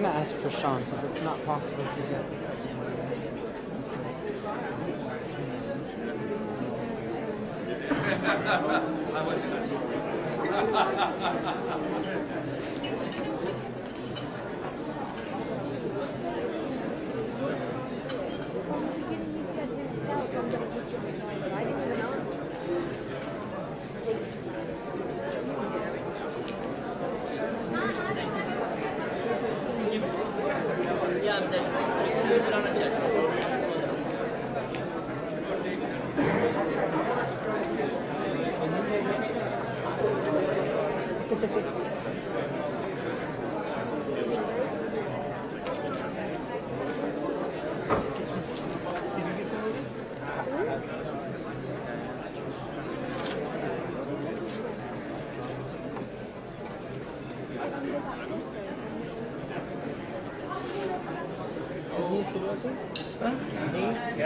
going to ask for Sean, so if it's not possible to get... I want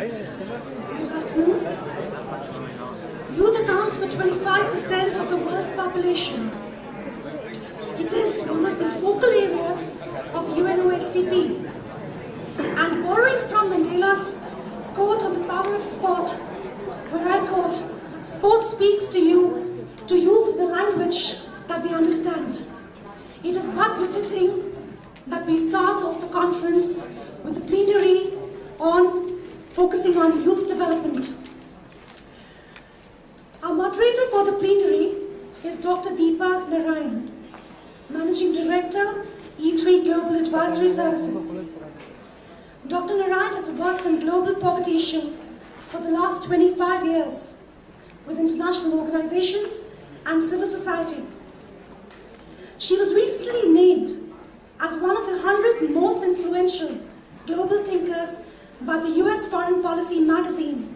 Good afternoon. Youth accounts for 25% of the world's population. It is one of the focal areas of UNOSDP. And borrowing from Mandela's quote on the power of sport, where I quote, "Sport speaks to youth in a language that they understand." It is but befitting that we start off the conference with a plenary on focusing on youth development. Our moderator for the plenary is Dr. Deepa Narayan, Managing Director, E3 Global Advisory Services. Dr. Narayan has worked on global poverty issues for the last 25 years with international organizations and civil society. She was recently named as one of the 100 most influential global thinkers by the US Foreign Policy magazine,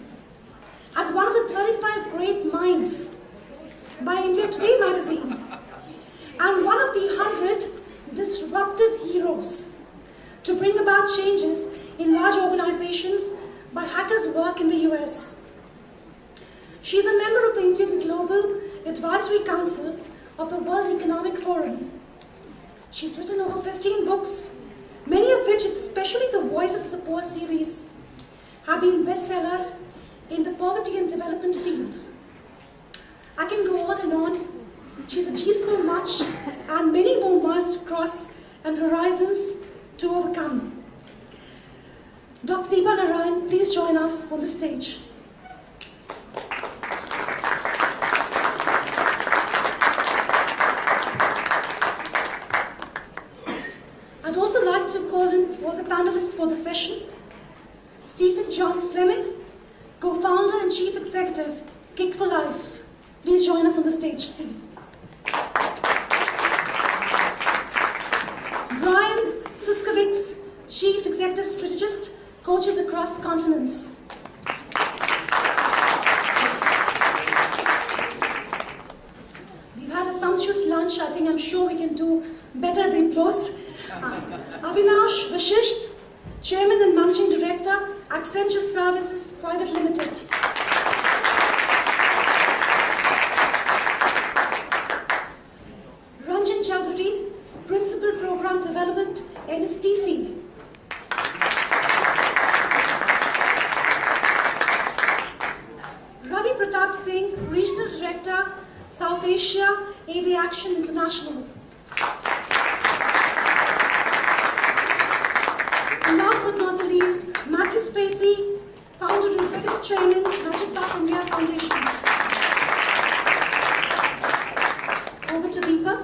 as one of the 35 great minds by India Today magazine, and one of the 100 disruptive heroes to bring about changes in large organizations by Hacker's work in the US. She is a member of the Indian Global Advisory Council of the World Economic Forum. She's written over 15 books, many of which, especially the Voices of the Poor series, have been bestsellers in the poverty and development field. I can go on and on. She's achieved so much and many more miles to cross and horizons to overcome. Dr. Deepa Narayan, please join us on the stage. I'd also like to call in all the panelists for the session. Stephen John Fleming, co-founder and chief executive, Kick for Life. Please join us on the stage, Steve. Brian Suskowitz, chief executive strategist, coaches across continents. We've had a sumptuous lunch. I'm sure we can do better than applause. Avinash Vashisht, Chairman and Managing Director, Accenture Services Private Limited. Ranjan Chaudhary, Principal Program Development, NSTC. Ravi Pratap Singh, Regional Director, South Asia, AD Action International. And last but not the least, Matthew Spacey, Founder and Executive Chairman, Magic Path India Foundation. Over to Deepa.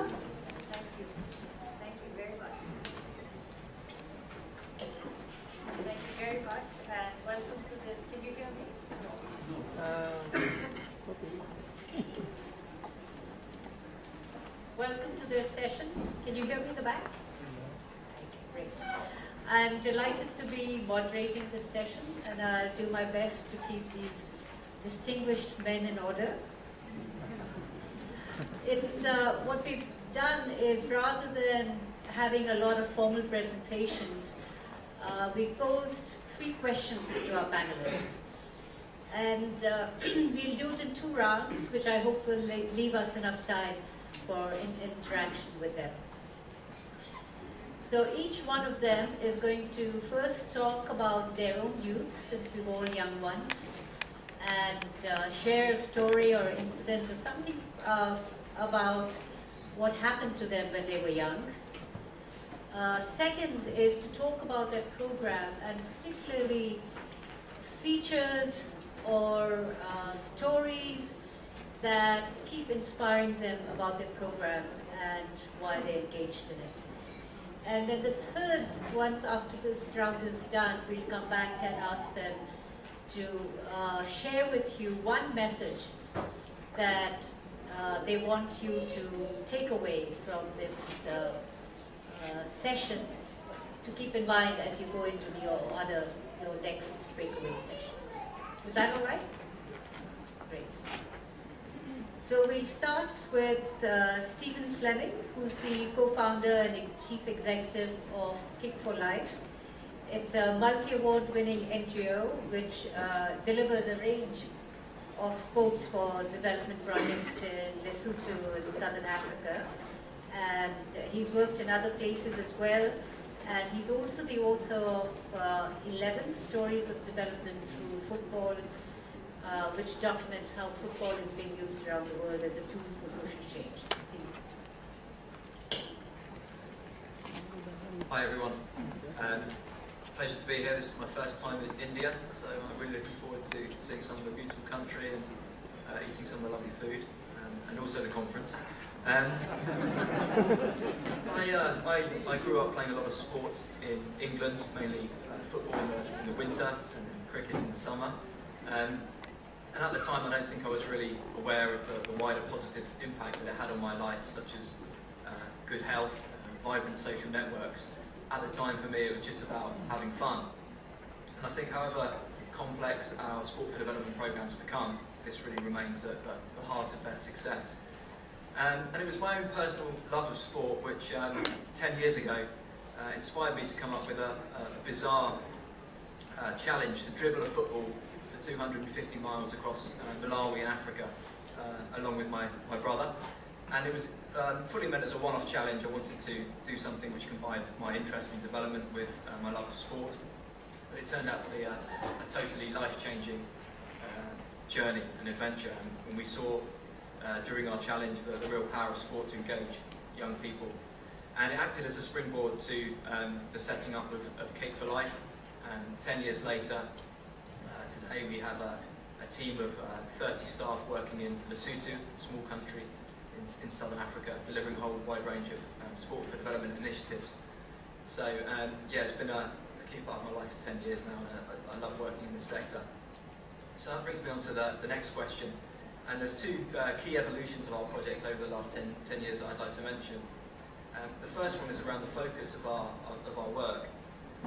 Thank you. Thank you very much. Thank you very much, and welcome to this. Can you hear me? Welcome to this session. Can you hear me in the back? Okay, great. I'm delighted to be moderating this session, and I'll do my best to keep these distinguished men in order. It's what we've done is, rather than having a lot of formal presentations, we posed 3 questions to our panelists. And we'll do it in 2 rounds, which I hope will leave us enough time for interaction with them. So each one of them is going to first talk about their own youth, since we're all young ones, and share a story or incident or something about what happened to them when they were young. Second is to talk about their program, and particularly features or stories that keep inspiring them about their program and why they're engaged in it. And then the third, once after this round is done, we'll come back and ask them to share with you one message that they want you to take away from this session to keep in mind as you go into your next breakaway sessions. Is that all right? Great. So we'll start with Stephen Fleming, who's the co-founder and chief executive of Kick for Life. It's a multi-award winning NGO which delivers a range of sports for development projects in Lesotho in Southern Africa. And he's worked in other places as well. And he's also the author of 11 stories of development through football, which documents how football is being used around the world as a tool for social change. Hi everyone. Pleasure to be here. This is my first time in India, so I'm really looking forward to seeing some of the beautiful country and eating some of the lovely food, and also the conference. I grew up playing a lot of sport in England, mainly football in the winter and then cricket in the summer. And at the time, I don't think I was really aware of the wider positive impact that it had on my life, such as good health, vibrant social networks. At the time, for me, it was just about having fun. And I think, however complex our sport for development programs become, this really remains at the heart of their success. And it was my own personal love of sport which, 10 years ago, inspired me to come up with a bizarre challenge to dribble a football for 250 miles across Malawi in Africa, along with my brother. And it was fully meant as a one-off challenge. I wanted to do something which combined my interest in development with my love of sport. But it turned out to be a totally life-changing journey and adventure. And we saw during our challenge the real power of sport to engage young people. And it acted as a springboard to the setting up of Kick for Life. And 10 years later, today we have a team of 30 staff working in Lesotho, a small country in Southern Africa, delivering a whole wide range of sport for development initiatives. So yeah, it's been a key part of my life for 10 years now, and I love working in this sector. So that brings me on to the next question. And there's two key evolutions of our project over the last 10 years that I'd like to mention. The first one is around the focus of our work.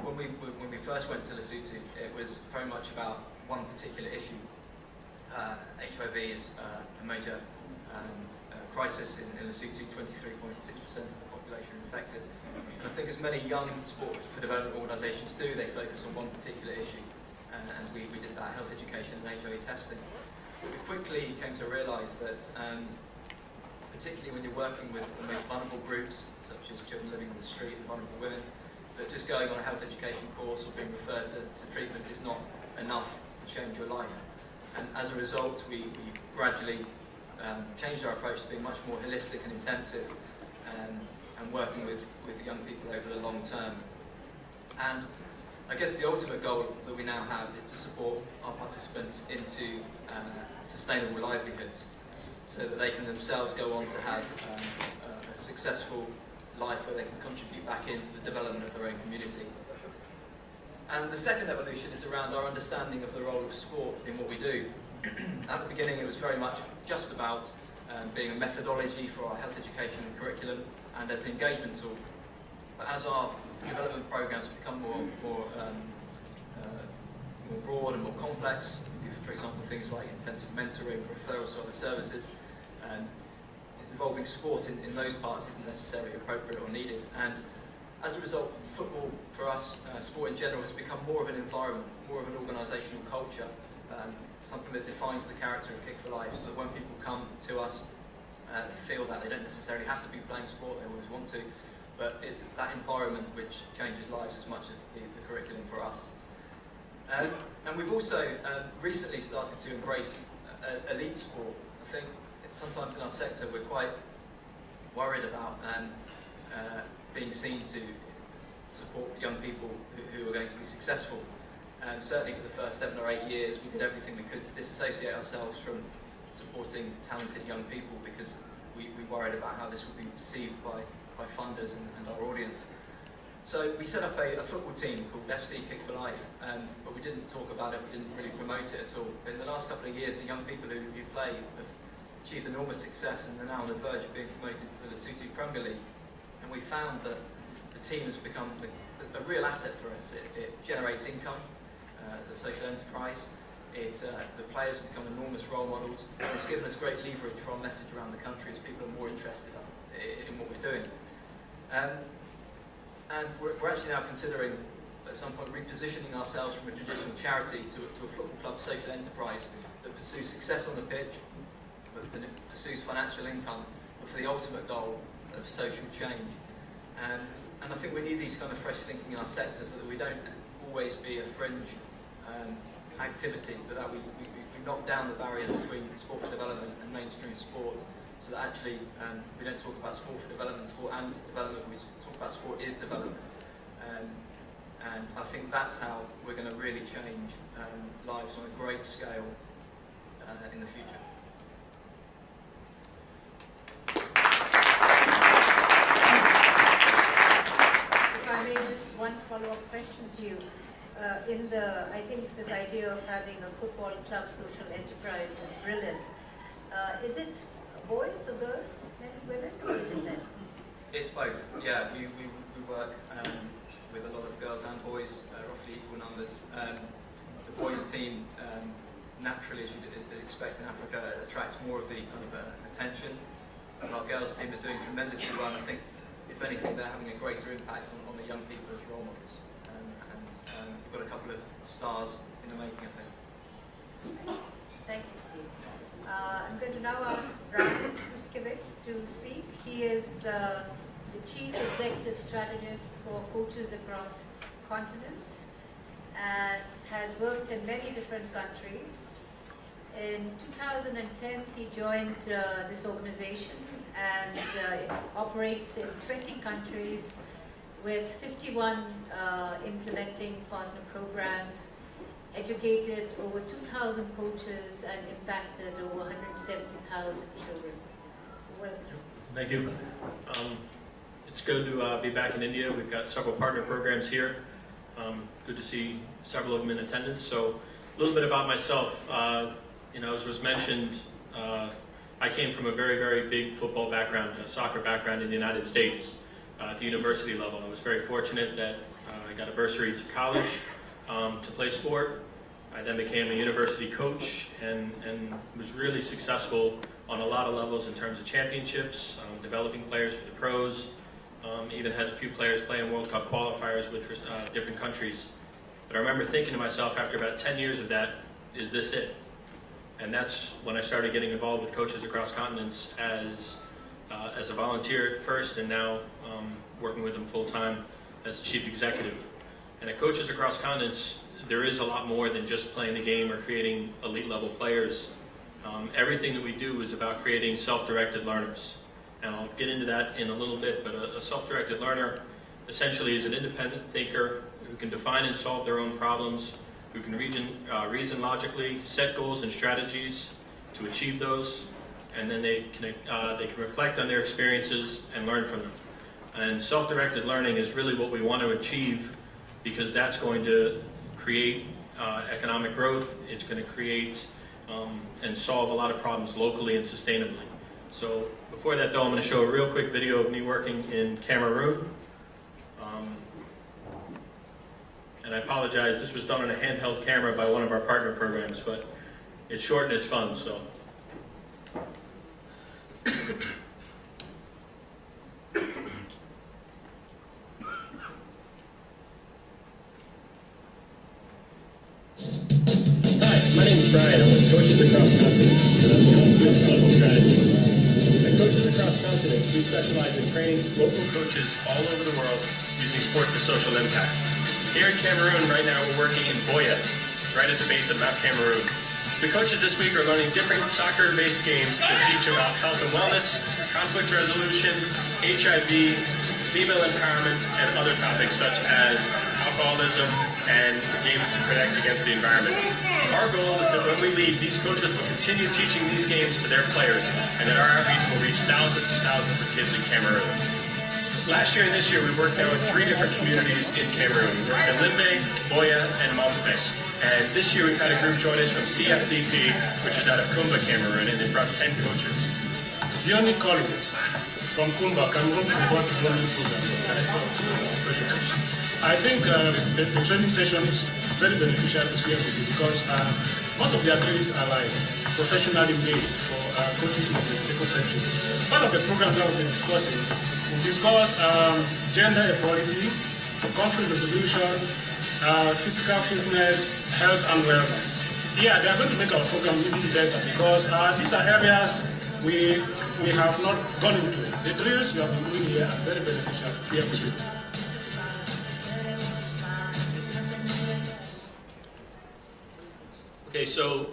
When we first went to Lesotho, it was very much about one particular issue. HIV is a major crisis in Lesotho. 23.6% of the population are infected. And I think as many young sport for development organisations do, they focus on one particular issue. And we did that, health education and HIV testing. We quickly came to realise that, particularly when you're working with the most vulnerable groups, such as children living on the street and vulnerable women, that just going on a health education course or being referred to treatment is not enough to change your life. And as a result, we gradually changed our approach to being much more holistic and intensive, and working with young people over the long term. And I guess the ultimate goal that we now have is to support our participants into sustainable livelihoods, so that they can themselves go on to have a successful life where they can contribute back into the development of their own community. And the second evolution is around our understanding of the role of sport in what we do. At the beginning, it was very much just about being a methodology for our health education and curriculum and as an engagement tool. But as our development programs have become more broad and more complex, for example, things like intensive mentoring, referrals to other services, involving sport in those parts isn't necessarily appropriate or needed. And as a result, football for us, sport in general, has become more of an environment, more of an organisational culture, something that defines the character of Kick for Life, so that when people come to us, they feel that they don't necessarily have to be playing sport, they always want to, but it's that environment which changes lives as much as the curriculum for us. And we've also recently started to embrace elite sport. I think sometimes in our sector we're quite worried about being seen to support young people who are going to be successful. And certainly for the first 7 or 8 years we did everything we could to disassociate ourselves from supporting talented young people because we worried about how this would be perceived by funders and our audience. So we set up a football team called FC Kick for Life, but we didn't talk about it, we didn't really promote it at all. But in the last couple of years, the young people who play have achieved enormous success and are now on the verge of being promoted to the Lesotho Premier League. And we found that the team has become a real asset for us. It generates income as a social enterprise. The players have become enormous role models, and it's given us great leverage for our message around the country as people are more interested in what we're doing. And we're actually now considering, at some point, repositioning ourselves from a traditional charity to a football club social enterprise that pursues success on the pitch, but that pursues financial income, but for the ultimate goal of social change. And I think we need these kind of fresh thinking in our sector so that we don't always be a fringe activity, but that we knock down the barrier between sport for development and mainstream sport, so that actually we don't talk about sport for development, sport and development, we talk about sport is development. And I think that's how we're going to really change lives on a great scale in the future. If I may, just one follow-up question to you. I think this idea of having a football club social enterprise is brilliant. Is it boys or girls, men and women, or is it men? It's both. Yeah, we work with a lot of girls and boys, roughly equal numbers. The boys team, naturally, as you'd expect in Africa, attracts more of the kind of attention. And our girls team are doing tremendously well. And I think, if anything, they're having a greater impact on the young people as role models. We've got a couple of stars in the making, I think. Thank you, Steve. I'm going to now ask Brian Siskiewicz to speak. He is the Chief Executive Strategist for coaches across continents and has worked in many different countries. In 2010, he joined this organization, and it operates in 20 countries with 51 implementing partner programs, educated over 2,000 coaches, and impacted over 170,000 children. So welcome. Thank you. It's good to be back in India. We've got several partner programs here. Good to see several of them in attendance. So a little bit about myself. As was mentioned, I came from a very, very big football background, a soccer background in the United States. At the university level, I was very fortunate that I got a bursary to college to play sport. I then became a university coach and was really successful on a lot of levels in terms of championships, developing players for the pros, even had a few players playing World Cup qualifiers with different countries. But I remember thinking to myself after about 10 years of that, is this it? And that's when I started getting involved with coaches across continents as a volunteer at first, and now working with them full-time as the chief executive. And at Coaches Across Continents, there is a lot more than just playing the game or creating elite-level players. Everything that we do is about creating self-directed learners. And I'll get into that in a little bit, but a self-directed learner essentially is an independent thinker who can define and solve their own problems, who can reason logically, set goals and strategies to achieve those, and then they can reflect on their experiences and learn from them. And self-directed learning is really what we want to achieve, because that's going to create economic growth. It's going to create and solve a lot of problems locally and sustainably. So before that though, I'm going to show a real quick video of me working in Cameroon. And I apologize, this was done on a handheld camera by one of our partner programs, but it's short and it's fun, so. My name is Brian. I'm with Coaches Across Continents, and I'm the on-field global strategist. At Coaches across continents, we specialize in training local coaches all over the world using sport for social impact. Here in Cameroon right now we're working in Boya. It's right at the base of Mount Cameroon. The coaches this week are learning different soccer-based games that teach about health and wellness, conflict resolution, HIV, female empowerment, and other topics such as alcoholism and games to protect against the environment. Our goal is that when we leave, these coaches will continue teaching these games to their players, and that our outreach will reach thousands and thousands of kids in Cameroon. Last year and this year, we worked now with 3 different communities in Cameroon. We worked in Limbe, Boya, and Momfe. And this year we've had a group join us from CFDP, which is out of Kumba, Cameroon, and they brought 10 coaches. Diony Collins from Kumba, Cameroon Football Development Program. I think the training session is very beneficial to CFDP because most of the athletes are like professionally made for coaches in the 21st century. Part of the program that we've been discussing, we discuss gender equality, conflict resolution, physical fitness, health and wellness. Yeah, they are going to make our program even better because these are areas we have not gone into. The drills we have been doing here are very beneficial to CFDP. Okay, so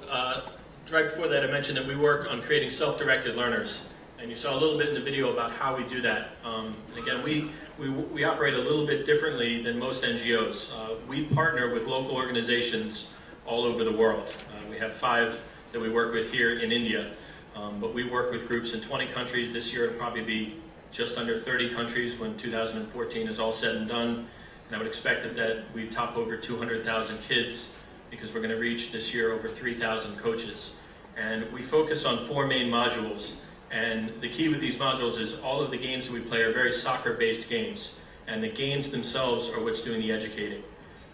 right before that I mentioned that we work on creating self-directed learners. And you saw a little bit in the video about how we do that. And again, we operate a little bit differently than most NGOs. We partner with local organizations all over the world. We have 5 that we work with here in India. But we work with groups in 20 countries. This year it'll probably be just under 30 countries when 2014 is all said and done. And I would expect that we top over 200,000 kids because we're going to reach this year over 3,000 coaches. And we focus on 4 main modules. And the key with these modules is all of the games that we play are very soccer-based games. And the games themselves are what's doing the educating.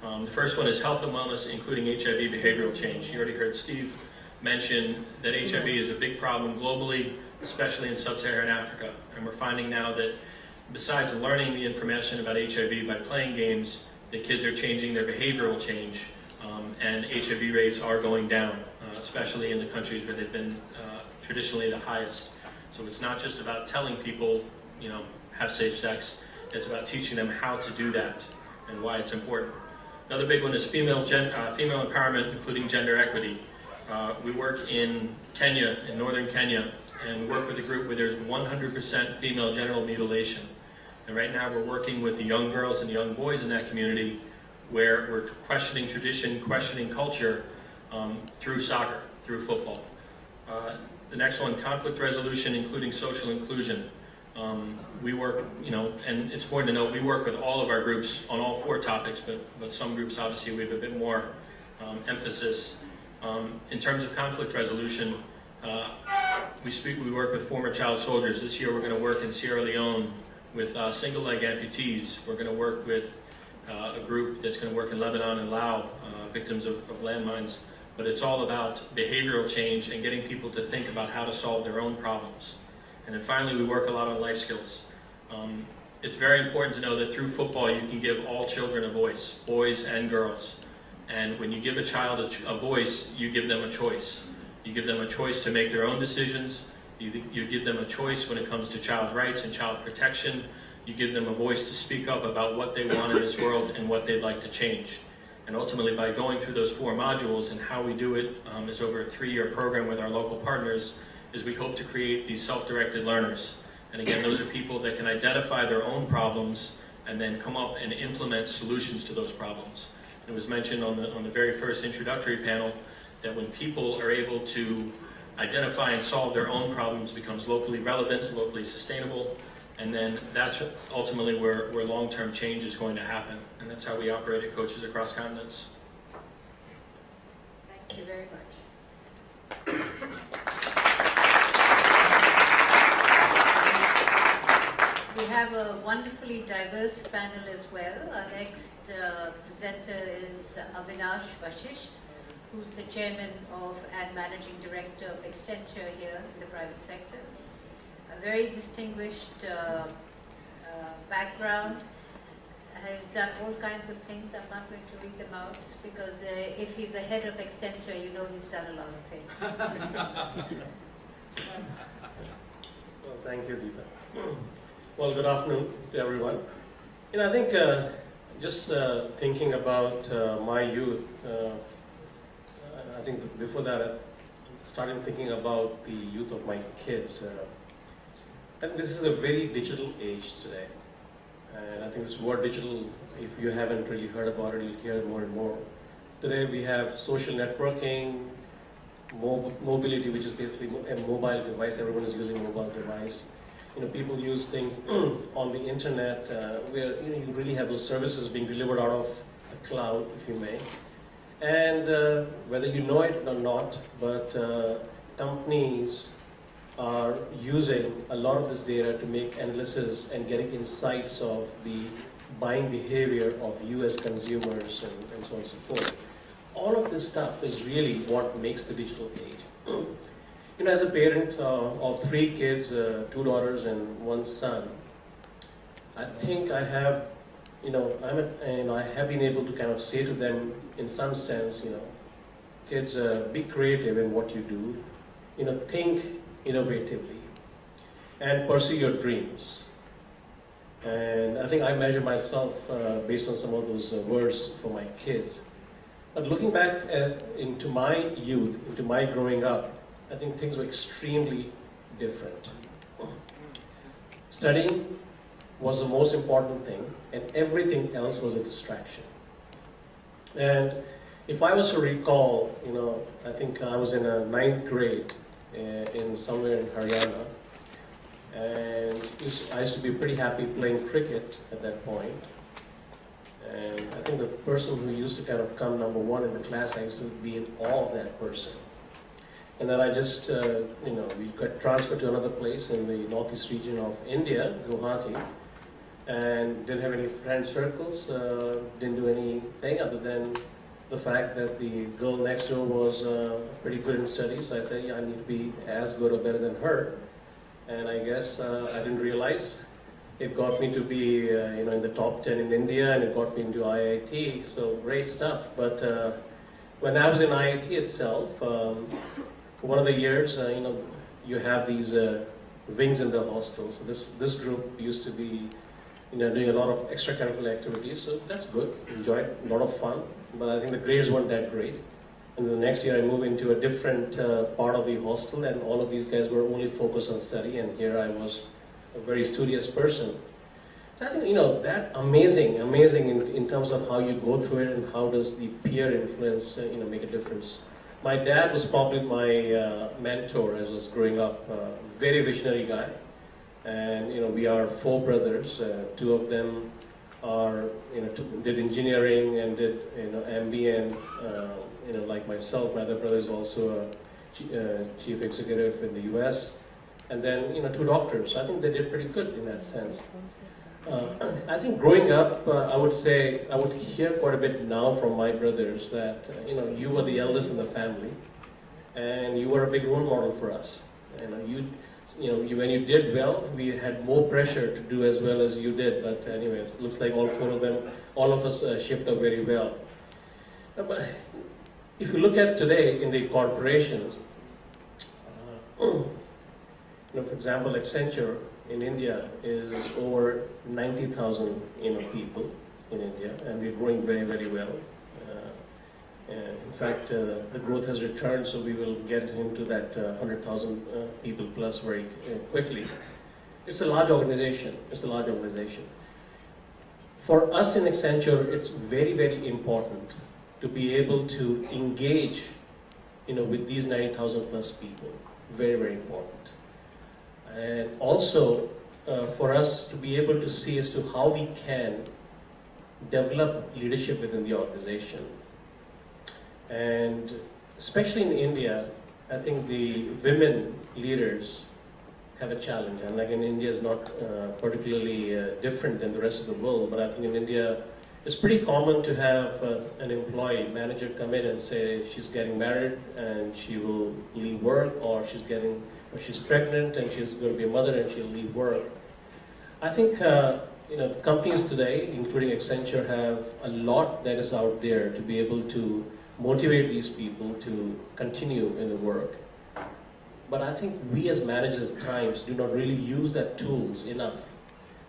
The first one is health and wellness, including HIV behavioral change. You already heard Steve mention that HIV is a big problem globally, especially in sub-Saharan Africa. And we're finding now that besides learning the information about HIV by playing games, the kids are changing their behavioral change. And HIV rates are going down, especially in the countries where they've been traditionally the highest. So it's not just about telling people, have safe sex. It's about teaching them how to do that and why it's important. Another big one is female empowerment, including gender equity. We work in Kenya, in northern Kenya, and we work with a group where there's 100% female genital mutilation. And right now we're working with the young girls and young boys in that community where we're questioning tradition, questioning culture through soccer, through football. The next one, conflict resolution, including social inclusion. We work, and it's important to note, we work with all of our groups on all 4 topics, but some groups obviously we have a bit more emphasis. In terms of conflict resolution, we work with former child soldiers. This year we're going to work in Sierra Leone with single leg amputees. We're going to work with a group that's going to work in Lebanon and Laos, victims of landmines. But it's all about behavioral change and getting people to think about how to solve their own problems. And then finally, we work a lot on life skills. It's very important to know that through football, you can give all children a voice, boys and girls. And when you give a child a voice, you give them a choice. You give them a choice to make their own decisions. You give them a choice when it comes to child rights and child protection. You give them a voice to speak up about what they want in this world and what they'd like to change. And ultimately, by going through those 4 modules and how we do it is over a 3-year program with our local partners, is we hope to create these self-directed learners. And again, those are people that can identify their own problems and then come up and implement solutions to those problems. It was mentioned on the very first introductory panel that when people are able to identify and solve their own problems, it becomes locally relevant and locally sustainable. And then that's ultimately where long-term change is going to happen. And that's how we operate at Coaches Across Continents. Thank you very much. We have a wonderfully diverse panel as well. Our next presenter is Avinash Vashisht, who's the chairman of and managing director of Accenture here in the private sector. A very distinguished background, has done all kinds of things. I'm not going to read them out because if he's the head of Accenture, you know he's done a lot of things. Well, thank you, Deepa. Well, good afternoon to everyone. I think just thinking about my youth, I think that before that, I started thinking about the youth of my kids. And this is a very digital age today. And I think this word digital, if you haven't really heard about it, you'll hear it more and more. Today we have social networking, mobility, which is basically a mobile device. Everyone is using a mobile device. People use things on the internet where you really have those services being delivered out of the cloud, if you may. And whether you know it or not, but companies are using a lot of this data to make analysis and getting insights of the buying behavior of you as consumers and so on and so forth. All of this stuff is really what makes the digital age. As a parent of 3 kids, 2 daughters and 1 son, I think I have, I have been able to kind of say to them, in some sense, kids, be creative in what you do. Think innovatively, and pursue your dreams. And I think I measure myself based on some of those words for my kids. But looking back into my youth, into my growing up, I think things were extremely different. Studying was the most important thing, and everything else was a distraction. And if I was to recall, I think I was in a 9th grade in somewhere in Haryana, and I used to be pretty happy playing cricket at that point. And I think the person who used to kind of come number 1 in the class, I used to be in awe of that person. And then I just, we got transferred to another place in the northeast region of India, Guwahati, and didn't have any friend circles, didn't do anything other than the fact that the girl next door was pretty good in studies. So I said, yeah, I need to be as good or better than her. And I guess I didn't realize it got me to be, in the top 10 in India, and it got me into IIT. So great stuff. But when I was in IIT itself, one of the years, you have these wings in the hostel. So this group used to be, doing a lot of extracurricular activities. So that's good. Enjoyed, a lot of fun. But I think the grades weren't that great. And the next year I moved into a different part of the hostel, and all of these guys were only focused on study, and here I was a very studious person. So I think, that amazing in terms of how you go through it and how does the peer influence, make a difference. My dad was probably my mentor as I was growing up, very visionary guy. And, we are 4 brothers, 2 of them are, did engineering and did, MBA, and, like myself, my other brother is also a chief executive in the US. And then, 2 doctors. I think they did pretty good in that sense. I think growing up, I would say, I would hear quite a bit now from my brothers that, you were the eldest in the family, and you were a big role model for us. When you did well, we had more pressure to do as well as you did. But anyways, it looks like all 4 of them, all of us shaped up very well. But if you look at today in the corporations, for example, Accenture in India is over 90,000 people in India, and we're growing very, very well. In fact, the growth has returned, so we will get into that 100,000 people plus very quickly. It's a large organization. It's a large organization. For us in Accenture, it's very, very important to be able to engage, with these 90,000 plus people. Very, very important. And also, for us to be able to see as to how we can develop leadership within the organization. And especially in India, I think the women leaders have a challenge. And like in India is not particularly different than the rest of the world, but I think in India, it's pretty common to have an employee, manager come in and say she's getting married and she will leave work, or she's pregnant and she's going to be a mother and she'll leave work. I think companies today, including Accenture, have a lot that is out there to be able to motivate these people to continue in the work. but I think we as managers at times do not really use that tools enough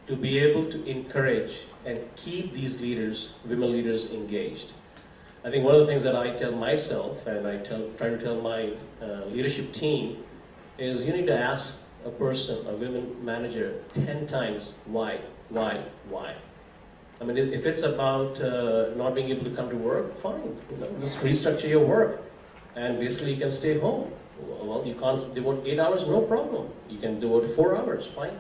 to be able to encourage and keep these leaders, women leaders, engaged. I think one of the things that I tell myself, and I try to tell my leadership team, is you need to ask a person, a women manager, 10 times why. I mean, if it's about not being able to come to work, fine. Let's restructure your work, and basically you can stay home. Well, you can't devote 8 hours, no problem. You can devote 4 hours, fine.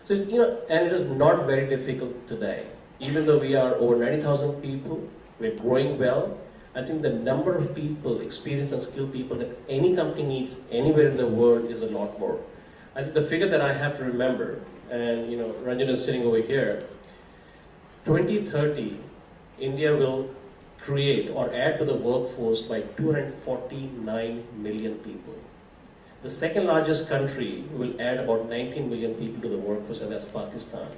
So it's, and it is not very difficult today. Even though we are over 90,000 people, we're growing well. I think the number of people, experienced and skilled people that any company needs anywhere in the world is a lot more. I think the figure that I have to remember, and Ranjan is sitting over here, 2030, India will create or add to the workforce by 249 million people. The second largest country will add about 19 million people to the workforce, and that's Pakistan.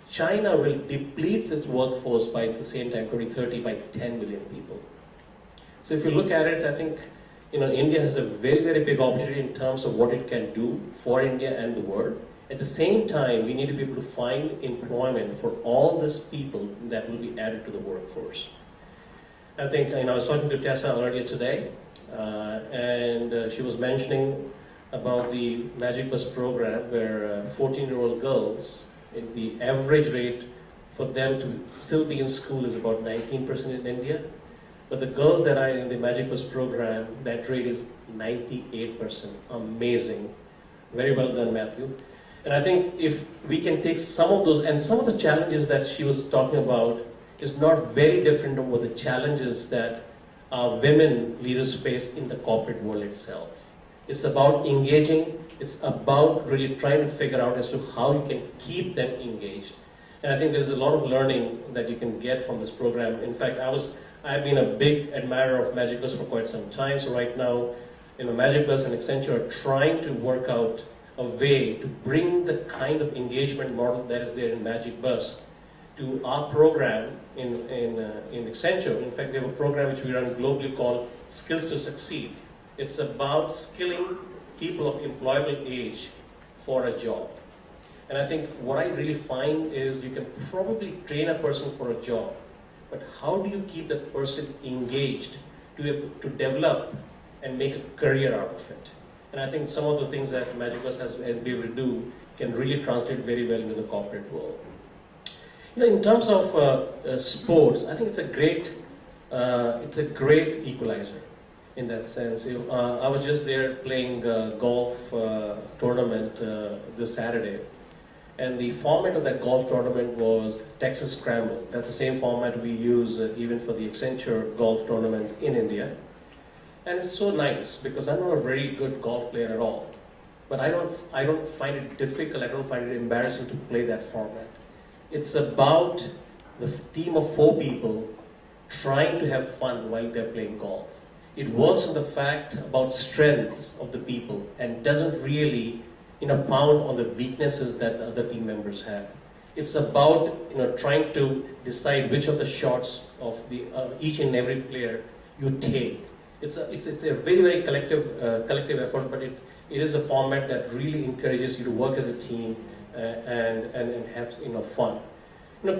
China will deplete its workforce by the same time, 2030, by 10 million people. So if you look at it, I think India has a very, very big opportunity in terms of what it can do for India and the world. At the same time, we need to be able to find employment for all these people that will be added to the workforce. I think I was talking to Tessa earlier today, and she was mentioning about the Magic Bus program, where 14-year-old girls, the average rate for them to still be in school is about 19% in India. But the girls that are in the Magic Bus program, that rate is 98%. Amazing. Very well done, Matthew. And I think if we can take some of those, and some of the challenges that she was talking about is not very different from what the challenges that our women leaders face in the corporate world itself. It's about engaging, it's about really trying to figure out as to how you can keep them engaged. And I think there's a lot of learning that you can get from this program. In fact, I've been a big admirer of Magic Bus for quite some time. So right now, Magic Bus and Accenture are trying to work out a way to bring the kind of engagement model that is there in Magic Bus to our program in Accenture. In fact, we have a program which we run globally called Skills to Succeed. It's about skilling people of employable age for a job. And I think what I really find is you can probably train a person for a job, but how do you keep that person engaged to develop and make a career out of it? And I think some of the things that Magic Bus has been able to do can really translate very well into the corporate world. In terms of sports, I think it's a great equalizer in that sense. I was just there playing golf tournament this Saturday. And the format of that golf tournament was Texas Scramble. That's the same format we use even for the Accenture golf tournaments in India. And it's so nice because I'm not a very good golf player at all. But I don't find it difficult, I don't find it embarrassing to play that format. It's about the team of 4 people trying to have fun while they're playing golf. It works on the fact about strengths of the people and doesn't really pound on the weaknesses that the other team members have. It's about trying to decide which of the shots of each and every player you take. It's a very, very collective effort, but it is a format that really encourages you to work as a team and have fun.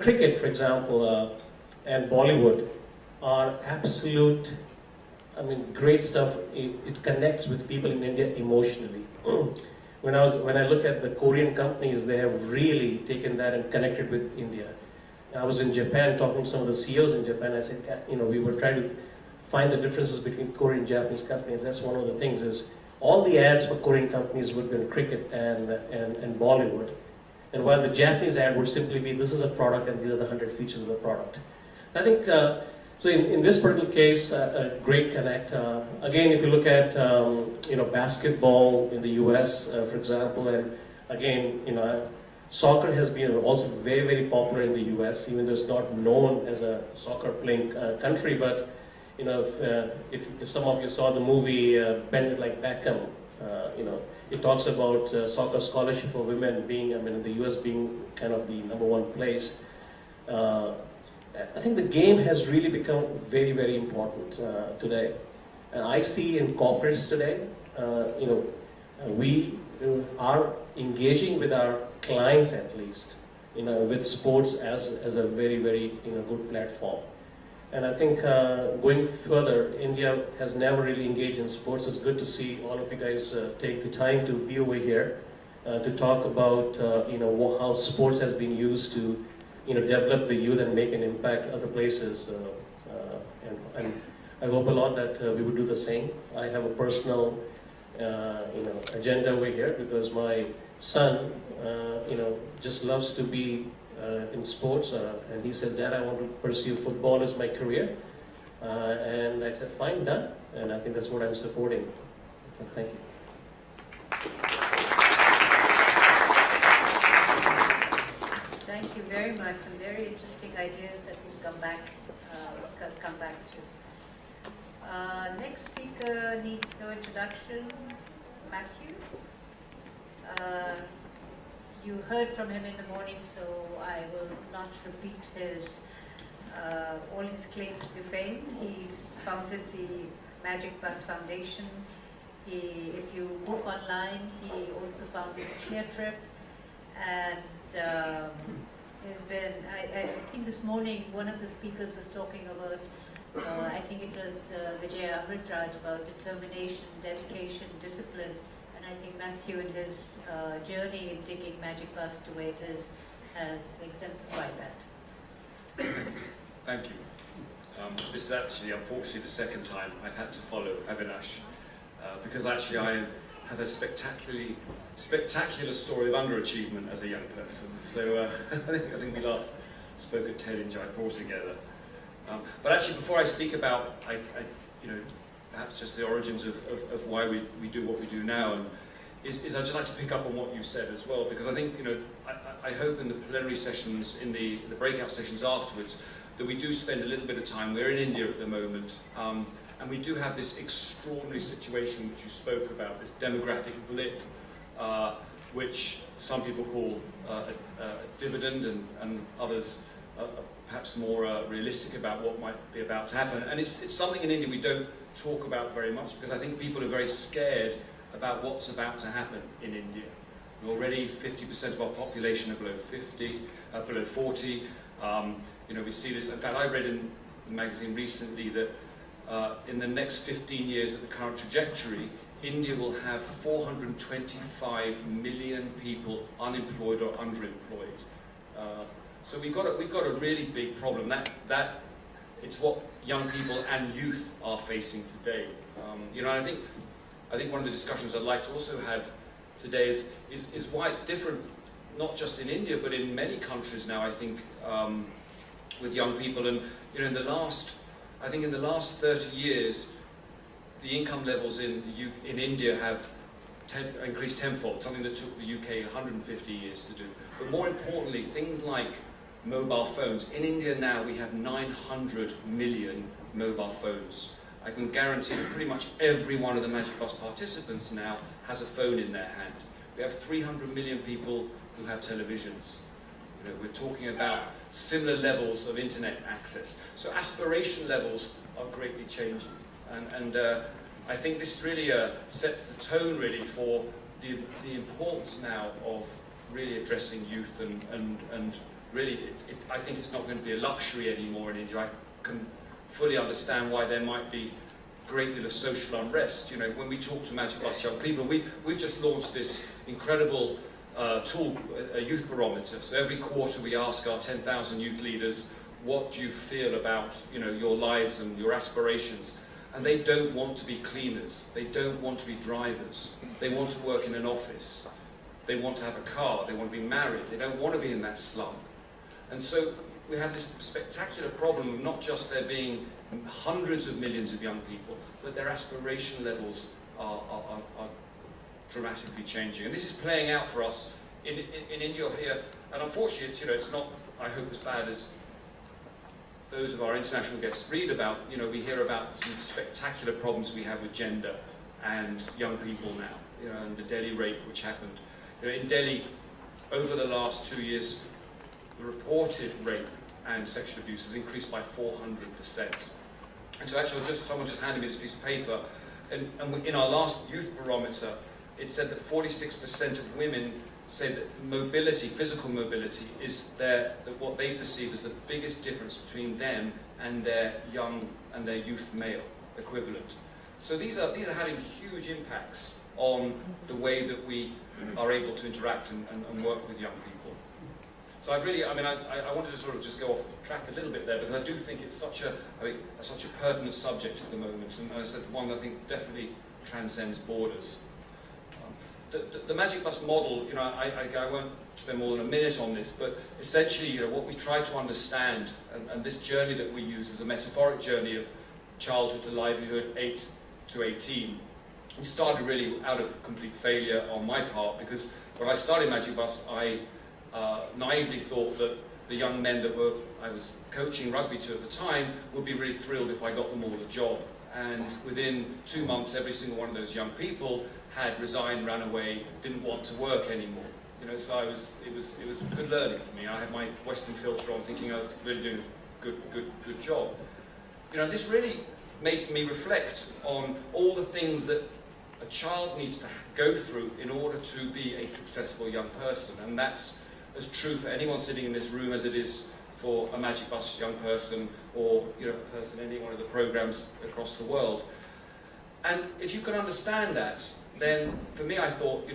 Cricket, for example, and Bollywood are absolute, great stuff. It connects with people in India emotionally. When I look at the Korean companies, they have really taken that and connected with India. I was in Japan talking to some of the CEOs in Japan. I said, we were trying to find the differences between Korean and Japanese companies. That's one of the things is all the ads for Korean companies would be in cricket and Bollywood. And while the Japanese ad would simply be, this is a product and these are the 100 features of the product. I think, so in this particular case, a great connect. Again, if you look at, basketball in the US, for example, and again, soccer has been also very, very popular in the US, even though it's not known as a soccer playing country, but if some of you saw the movie Bend It Like Beckham, it talks about soccer scholarship for women being, in the US being kind of the #1 place. I think the game has really become very, very important today. And I see in corporates today, we are engaging with our clients at least, with sports as a very, very good platform. And I think going further, India has never really engaged in sports. It's good to see all of you guys take the time to be over here to talk about how sports has been used to develop the youth and make an impact other places. And I hope a lot that we would do the same. I have a personal agenda over here because my son just loves to be in sports, and he says, "Dad, I want to pursue football as my career." And I said, "Fine, done." And I think that's what I'm supporting. So thank you. Thank you very much. Some very interesting ideas that we'll come back to. Next speaker needs no introduction. Matthew. You heard from him in the morning, so I will not repeat all his claims to fame. He's founded the Magic Bus Foundation. If you book online, he also founded Clear Trip, and there's been, I think this morning one of the speakers was talking about, I think it was Vijay Amritraj, about determination, dedication, discipline. And I think Matthew in his journey in taking Magic Bus to where it is has exemplified that. Thank you. This is actually, unfortunately, the second time I've had to follow Avinash because actually I have a spectacular story of underachievement as a young person. So I think we last spoke at TED in Jaipur together. But actually, before I speak about, perhaps just the origins of why we do what we do now, and I'd just like to pick up on what you said as well, because I think, I hope in the plenary sessions, in the breakout sessions afterwards, that we do spend a little bit of time. We're in India at the moment, and we do have this extraordinary situation which you spoke about, this demographic blip, which some people call a dividend, and others perhaps more realistic about what might be about to happen. And it's something in India we don't talk about very much, because I think people are very scared about what's about to happen in India. Already 50% of our population are below 40. We see this. In fact, I read in the magazine recently that in the next 15 years at the current trajectory, India will have 425 million people unemployed or underemployed. So we've got a really big problem. That it's what young people and youth are facing today. I think one of the discussions I'd like to also have today is why it's different, not just in India, but in many countries now, I think, with young people. And in the last 30 years, the income levels in India have increased tenfold, something that took the UK 150 years to do. But more importantly, things like mobile phones. In India now, we have 900 million mobile phones. I can guarantee that pretty much every one of the Magic Bus participants now has a phone in their hand. We have 300 million people who have televisions. We're talking about similar levels of internet access. So aspiration levels are greatly changing. And I think this really sets the tone really for the importance now of really addressing youth and really, I think it's not going to be a luxury anymore in India. I can fully understand why there might be a great deal of social unrest. When we talk to Magic Bus young people, we've just launched this incredible tool, a youth barometer. So every quarter we ask our 10,000 youth leaders, what do you feel about your lives and your aspirations? And they don't want to be cleaners. They don't want to be drivers. They want to work in an office. They want to have a car. They want to be married. They don't want to be in that slum. And so we have this spectacular problem of not just there being hundreds of millions of young people, but their aspiration levels are dramatically changing. And this is playing out for us in India here. And unfortunately, it's not, I hope, as bad as those of our international guests read about. We hear about some spectacular problems we have with gender and young people now, and the Delhi rape which happened. In Delhi, over the last 2 years, the reported rape and sexual abuse has increased by 400%. And so actually, someone just handed me this piece of paper, and in our last youth barometer, it said that 46% of women say that mobility, physical mobility, is what they perceive as the biggest difference between them and their youth male equivalent. So these are having huge impacts on the way that we are able to interact and work with young people. So I wanted to sort of just go off track a little bit there, because I do think it's such a pertinent subject at the moment, and as I said, one that I think definitely transcends borders. The Magic Bus model, I won't spend more than a minute on this, but essentially, what we try to understand, and this journey that we use is a metaphoric journey of childhood to livelihood, 8 to 18. It started really out of complete failure on my part, because when I started Magic Bus, I naively thought that the young men that I was coaching rugby to at the time would be really thrilled if I got them all a job. And within 2 months, every single one of those young people had resigned, ran away, didn't want to work anymore. So it was good learning for me. I had my Western filter on, thinking I was really doing a good job. This really made me reflect on all the things that a child needs to go through in order to be a successful young person, and that's as true for anyone sitting in this room as it is for a Magic Bus young person, or a person in any one of the programs across the world. And if you can understand that, then for me, I thought,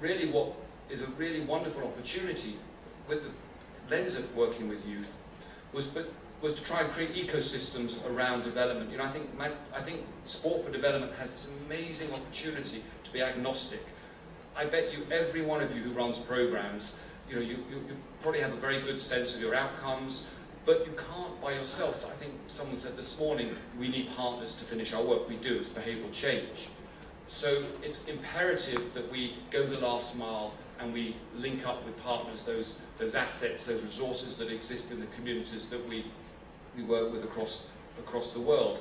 really what is a really wonderful opportunity with the lens of working with youth was to try and create ecosystems around development. I think Sport for Development has this amazing opportunity to be agnostic. I bet you, every one of you who runs programs, you probably have a very good sense of your outcomes, but you can't by yourself. So I think someone said this morning, we need partners to finish our work. We do, it's behavioural change. So it's imperative that we go the last mile and we link up with partners, those assets, those resources that exist in the communities that we work with across the world.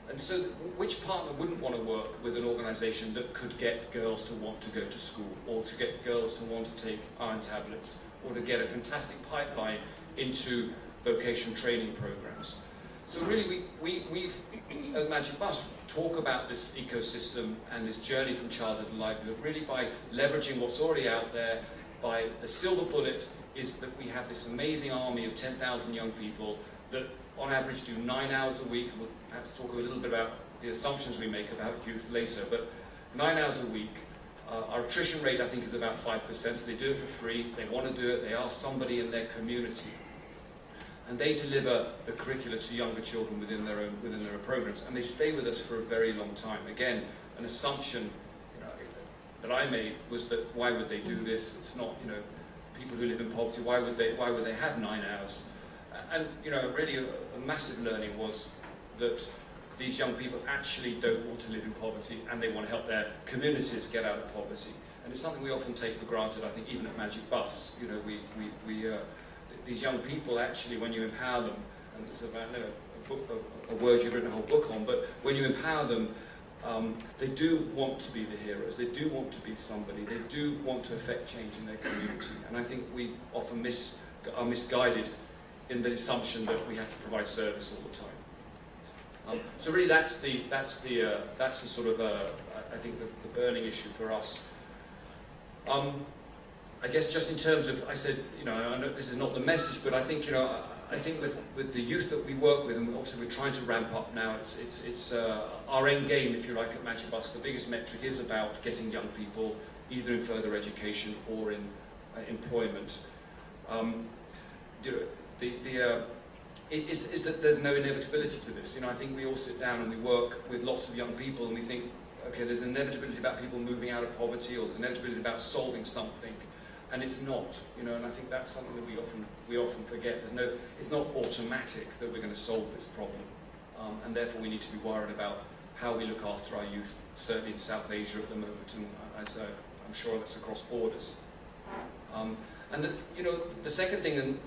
And so which partner wouldn't want to work with an organisation that could get girls to want to go to school, or to get girls to want to take iron tablets, or to get a fantastic pipeline into vocation training programs? So really we've at Magic Bus talk about this ecosystem and this journey from childhood to livelihood really by leveraging what's already out there. By the silver bullet is that we have this amazing army of 10,000 young people that on average do 9 hours a week. We'll perhaps talk a little bit about the assumptions we make about youth later, but 9 hours a week. Our attrition rate, I think, is about 5%, so they do it for free, they want to do it, they ask somebody in their community. And they deliver the curricula to younger children within their own programs, and they stay with us for a very long time. Again, an assumption that I made was that why would they do this? It's not, people who live in poverty, why would they have 9 hours? And really a massive learning was that these young people actually don't want to live in poverty, and they want to help their communities get out of poverty. And it's something we often take for granted, I think, even at Magic Bus. These young people actually, when you empower them, and it's about a word you've written a whole book on, but when you empower them, they do want to be the heroes, they do want to be somebody, they do want to affect change in their community. And I think we often are misguided in the assumption that we have to provide service all the time. So really that's the sort of, I think, the burning issue for us. I guess just in terms of, I said, I know this is not the message, but I think, I think with the youth that we work with, and also we're trying to ramp up now, it's our end game, if you like, at Magic Bus. The biggest metric is about getting young people either in further education or in employment. Is that there's no inevitability to this. I think we all sit down and we work with lots of young people and we think, okay, there's an inevitability about people moving out of poverty, or there's an inevitability about solving something. And it's not, and I think that's something that we often forget. It's not automatic that we're going to solve this problem, and therefore we need to be worried about how we look after our youth, certainly in South Asia at the moment, and I'm sure that's across borders. And the second thing, and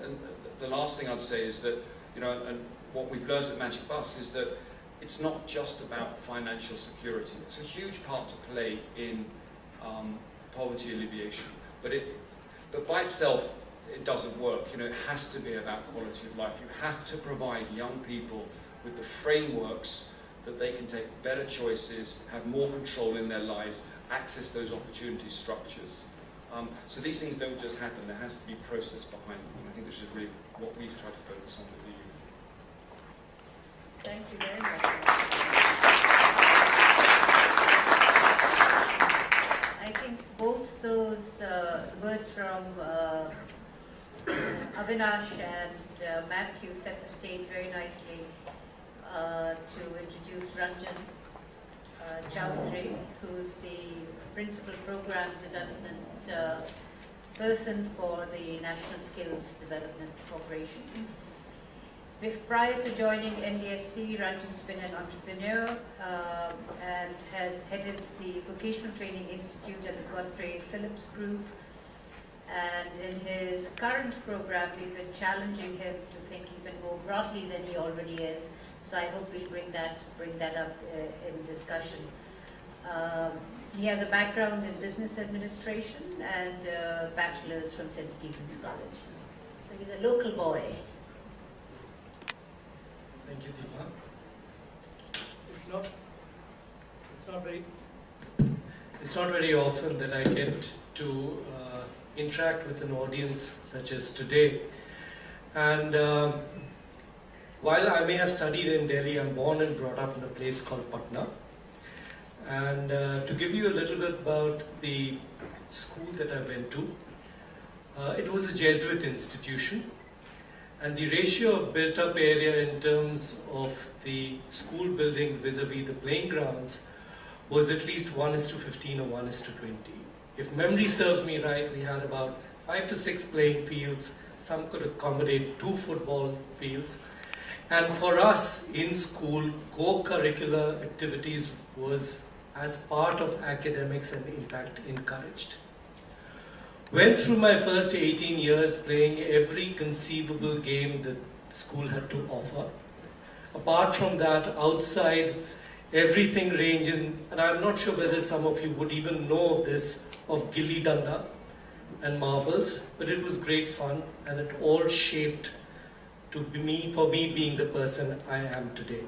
the last thing I'd say is that, and what we've learned at Magic Bus is that it's not just about financial security. It's a huge part to play in poverty alleviation, but by itself, it doesn't work. It has to be about quality of life. You have to provide young people with the frameworks that they can take better choices, have more control in their lives, access those opportunity structures. So these things don't just happen, there has to be process behind them, and I think this is really what we've tried to focus on with the youth. Thank you very much. I think both those words from Avinash and Matthew set the stage very nicely to introduce Ranjan Chowdhury, who's the Principal Program Development person for the National Skills Development Corporation. Prior to joining NDSC, Ranjan's been an entrepreneur and has headed the Vocational Training Institute at the Godfrey Phillips Group. And in his current program, we've been challenging him to think even more broadly than he already is. So I hope we'll bring that up in discussion. He has a background in business administration and a bachelor's from St. Stephen's College. So he's a local boy. Thank you, Deepa. It's not very often that I get to interact with an audience such as today. And while I may have studied in Delhi, I'm born and brought up in a place called Patna. And to give you a little bit about the school that I went to, it was a Jesuit institution. And the ratio of built-up area in terms of the school buildings vis-a-vis the playing grounds was at least 1:15 or 1:20. If memory serves me right, we had about 5 to 6 playing fields. Some could accommodate 2 football fields. And for us in school, co-curricular activities was as part of academics and in fact encouraged. Went through my first 18 years playing every conceivable game that school had to offer. Apart from that, outside, everything ranging, and I'm not sure whether some of you would even know of this, of gilli danda and marbles, but it was great fun and it all shaped for me being the person I am today.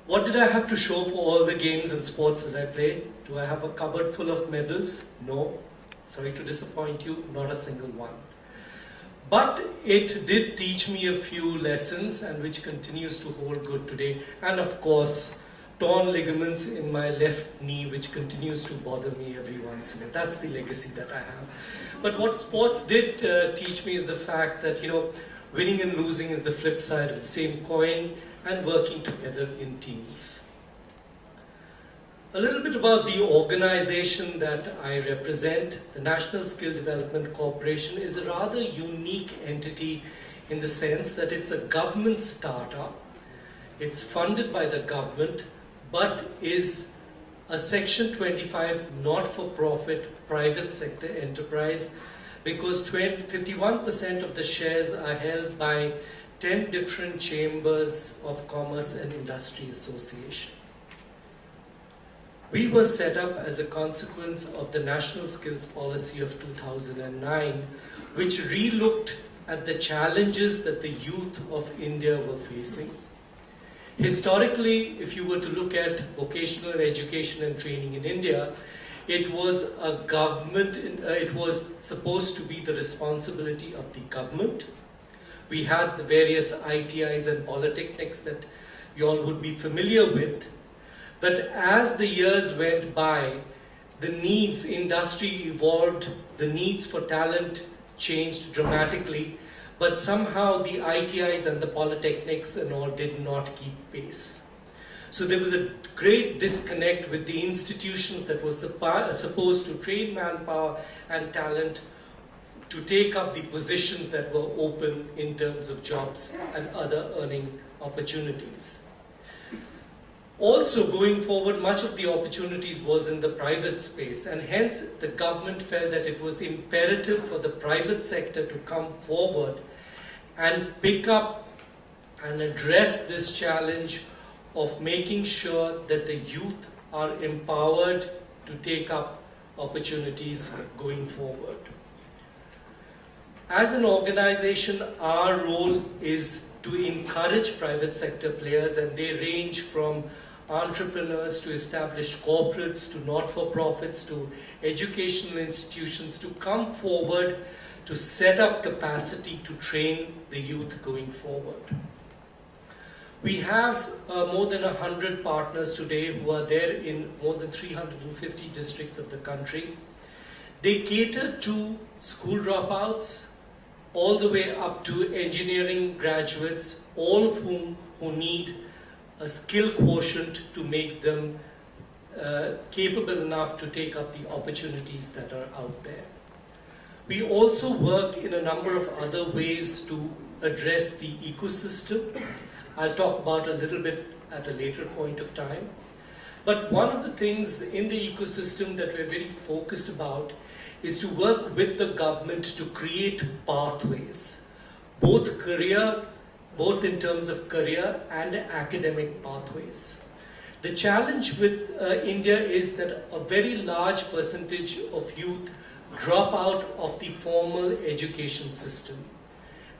What did I have to show for all the games and sports that I played? Do I have a cupboard full of medals? No. Sorry to disappoint you, not a single one. But it did teach me a few lessons and which continues to hold good today. And of course, torn ligaments in my left knee which continues to bother me every once in a while. That's the legacy that I have. But what sports did teach me is the fact that, winning and losing is the flip side of the same coin and working together in teams. A little bit about the organization that I represent. The National Skill Development Corporation is a rather unique entity in the sense that it's a government startup. It's funded by the government, but is a Section 25 not-for-profit private sector enterprise because 51% of the shares are held by 10 different chambers of commerce and industry association. We were set up as a consequence of the National Skills Policy of 2009, which re-looked at the challenges that the youth of India were facing. Historically, if you were to look at vocational education and training in India, it was a government, it was supposed to be the responsibility of the government. We had the various ITIs and polytechnics that you all would be familiar with. But as the years went by, the needs, industry evolved, the needs for talent changed dramatically, but somehow the ITIs and the polytechnics and all did not keep pace. So there was a great disconnect with the institutions that were supposed to train manpower and talent to take up the positions that were open in terms of jobs and other earning opportunities. Also, going forward, much of the opportunities was in the private space, and hence the government felt that it was imperative for the private sector to come forward and pick up and address this challenge of making sure that the youth are empowered to take up opportunities going forward. As an organization, our role is to encourage private sector players, and they range from entrepreneurs to established corporates to not-for-profits to educational institutions to come forward to set up capacity to train the youth going forward. We have more than 100 partners today who are there in more than 350 districts of the country. They cater to school dropouts all the way up to engineering graduates, all of whom who need a skill quotient to make them capable enough to take up the opportunities that are out there. We also work in a number of other ways to address the ecosystem. I'll talk about a little bit at a later point of time. But one of the things in the ecosystem that we're very focused about is to work with the government to create pathways, both in terms of career and academic pathways. The challenge with India is that a very large percentage of youth drop out of the formal education system.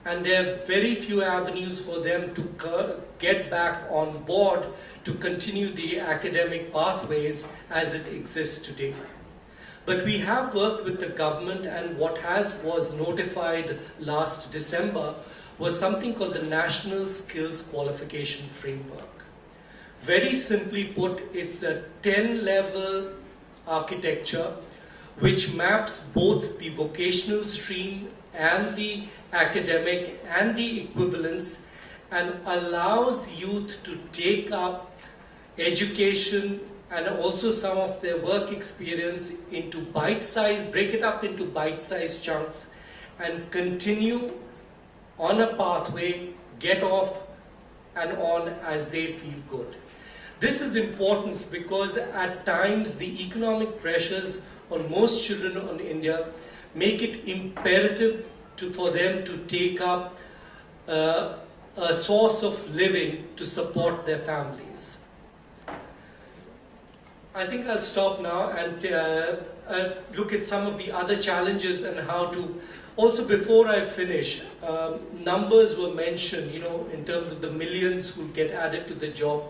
And there are very few avenues for them to get back on board to continue the academic pathways as it exists today. But we have worked with the government, and what was notified last December was something called the National Skills Qualification Framework. Very simply put, it's a 10-level architecture which maps both the vocational stream and the academic and the equivalence, and allows youth to take up education and also some of their work experience into break it up into bite-sized chunks and continue on a pathway, get off and on as they feel good. This is important because at times the economic pressures on most children in India make it imperative for them to take up a source of living to support their families. I think I'll stop now and look at some of the other challenges and how to. Also, before I finish, numbers were mentioned, in terms of the millions who get added to the job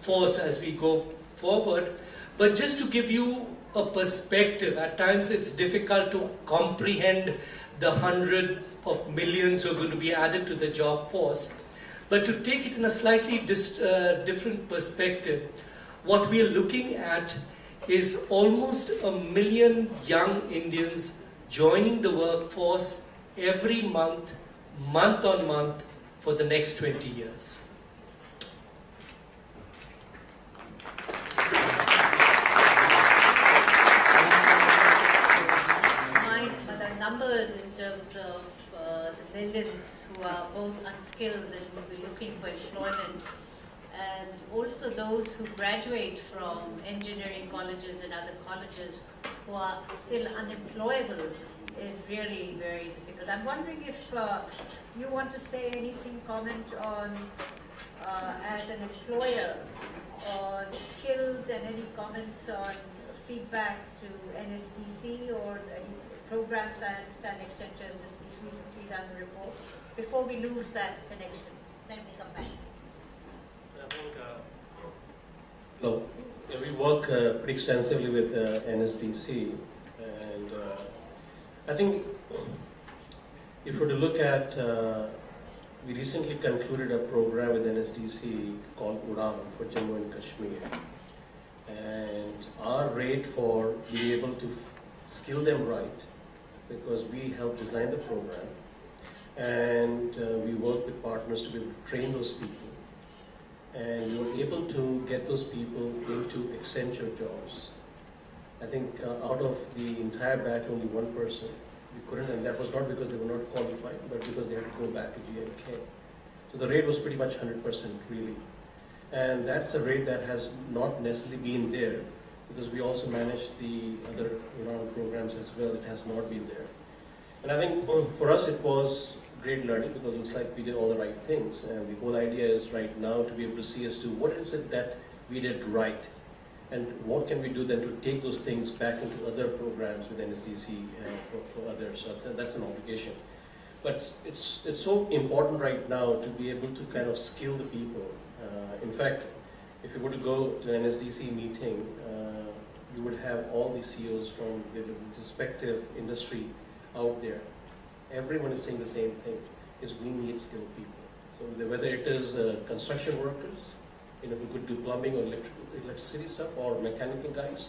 force as we go forward. But just to give you a perspective, at times it's difficult to comprehend the hundreds of millions who are going to be added to the job force. But to take it in a slightly different perspective, what we are looking at is almost 1 million young Indians joining the workforce every month, month on month, for the next 20 years. The numbers in terms of the millions who are both unskilled and will be looking for employment, and also those who graduate from engineering colleges and other colleges who are still unemployable, is really very difficult. I'm wondering if you want to say anything, comment on, as an employer, on skills, and any comments on feedback to NSDC or any programs. I understand Accenture has just recently done a report. Before we lose that connection, then we come back. Hello. We work pretty extensively with NSDC, and I think if we were to look at, we recently concluded a program with NSDC called UDAN for Jammu and Kashmir, and our rate for being able to skill them right, because we help design the program, and we work with partners to be able to train those people. And we were able to get those people into Accenture jobs. I think out of the entire batch, only one person we couldn't, and that was not because they were not qualified, but because they had to go back to GMK. So the rate was pretty much 100% really. And that's a rate that has not necessarily been there, because we also manage the other programs as well. It has not been there. And I think for us it was great learning, because it looks like we did all the right things, and the whole idea is right now to be able to see as to what is it that we did right, and what can we do then to take those things back into other programs with NSDC and for others. So that's an obligation. But it's so important right now to be able to kind of skill the people. In fact, if you were to go to an SDC meeting, you would have all the CEOs from the respective industry out there. Everyone is saying the same thing, is we need skilled people. So whether it is construction workers, who could do plumbing or electricity stuff, or mechanical guys,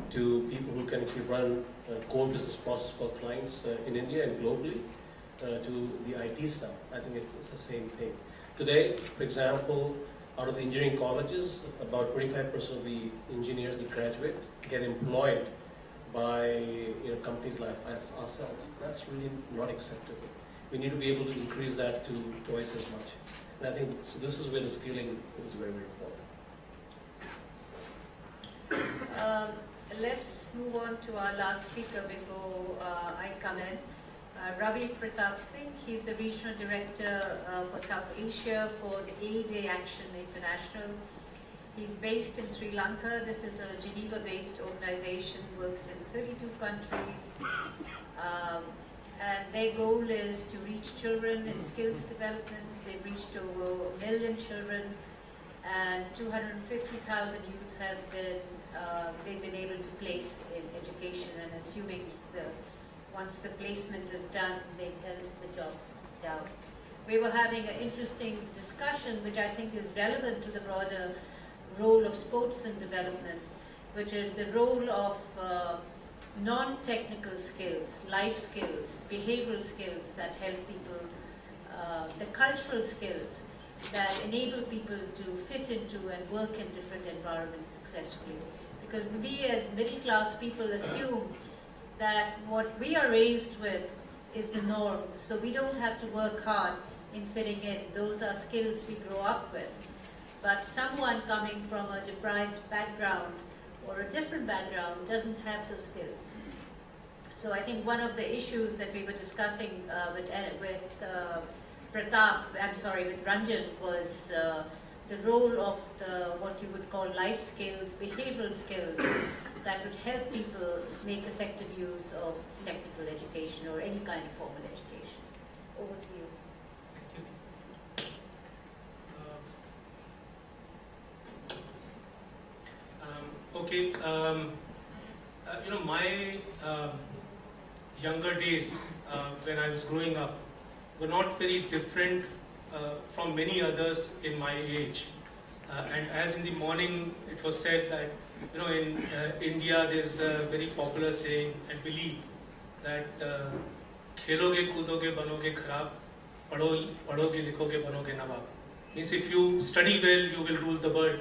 to people who can actually run core business process for clients in India and globally, to the IT stuff. I think it's the same thing. Today, for example, out of the engineering colleges, about 25% of the engineers that graduate get employed by companies like ourselves. That's really not acceptable. We need to be able to increase that to twice as much. And I think this is where the skilling is very, very important. Let's move on to our last speaker before I come in. Ravi Pratap Singh, he's the Regional Director for South Asia for the A-Day Action International. He's based in Sri Lanka. This is a Geneva-based organization, works in 32 countries. And their goal is to reach children in skills development. They've reached over 1 million children, and 250,000 youth have they've been able to place in education, and assuming once the placement is done, they've held the jobs down. We were having an interesting discussion, which I think is relevant to the broader role of sports in development, which is the role of non-technical skills, life skills, behavioral skills that help people, the cultural skills that enable people to fit into and work in different environments successfully. Because we as middle-class people assume that what we are raised with is the norm, so we don't have to work hard in fitting in. Those are skills we grow up with. But someone coming from a deprived background or a different background doesn't have those skills. So I think one of the issues that we were discussing with Ranjan was the role of what you would call life skills, behavioral skills that would help people make effective use of technical education or any kind of formal education. Over to you. My younger days when I was growing up were not very different from many others in my age. And as in the morning it was said that, in India there's a very popular saying and belief that kheloge kudoge banoge kharab, padhoge likhoge banoge nawab. Means if you study well, you will rule the world.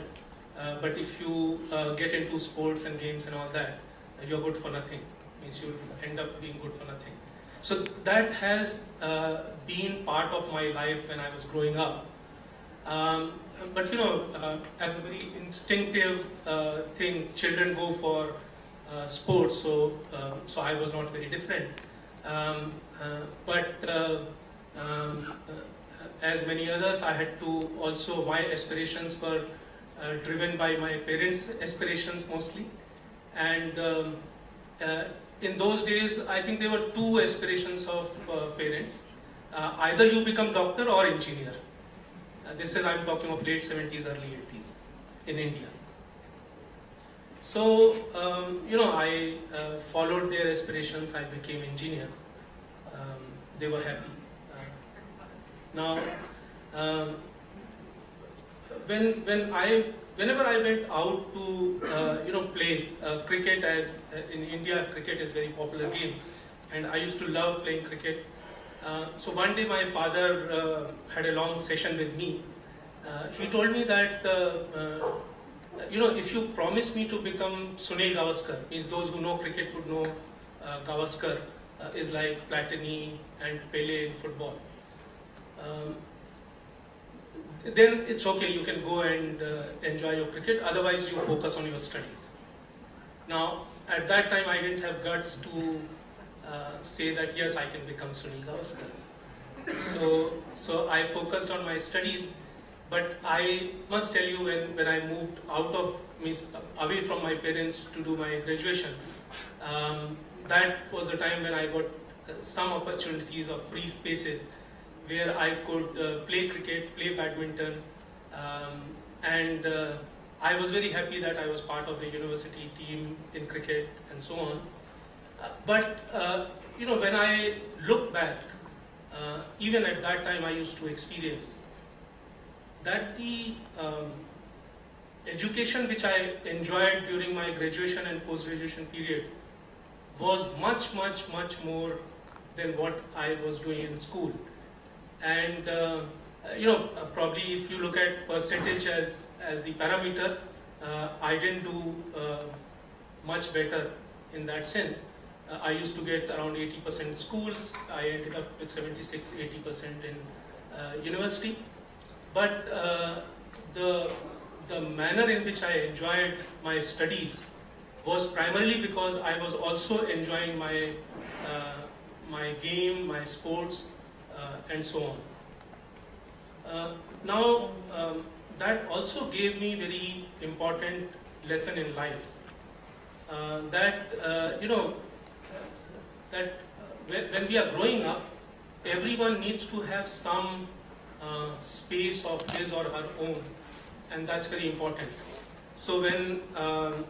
But if you get into sports and games and all that, you're good for nothing. Means you end up being good for nothing. So that has been part of my life when I was growing up. But as a very instinctive thing, children go for sports, so I was not very different. But as many others, I had to also, my aspirations were driven by my parents' aspirations mostly. And in those days, I think there were two aspirations of parents. Either you become doctor or engineer. This is, I'm talking of late 70s, early 80s in India. So, I followed their aspirations. I became engineer. They were happy. Whenever I went out to play cricket, as in India cricket is a very popular game, and I used to love playing cricket. So one day my father had a long session with me. He told me that if you promise me to become Sunil Gavaskar, means those who know cricket would know Gavaskar is like Platini and Pele in football. Then it's okay, you can go and enjoy your cricket, otherwise you focus on your studies. Now, at that time I didn't have guts to say that yes, I can become Sunil Gavaskar. So I focused on my studies, but I must tell you, when I moved away from my parents to do my graduation, that was the time when I got some opportunities of free spaces where I could play cricket, play badminton, and I was very happy that I was part of the university team in cricket and so on. But when I look back, even at that time I used to experience that the education which I enjoyed during my graduation and post-graduation period was much, much, much more than what I was doing in school. And probably if you look at percentage as the parameter, I didn't do much better in that sense. I used to get around 80% schools. I ended up with 76-80% in university. But the manner in which I enjoyed my studies was primarily because I was also enjoying my my game, my sports, and so on. Now, that also gave me very important lesson in life. That when we are growing up, everyone needs to have some space of his or her own, and that's very important. So when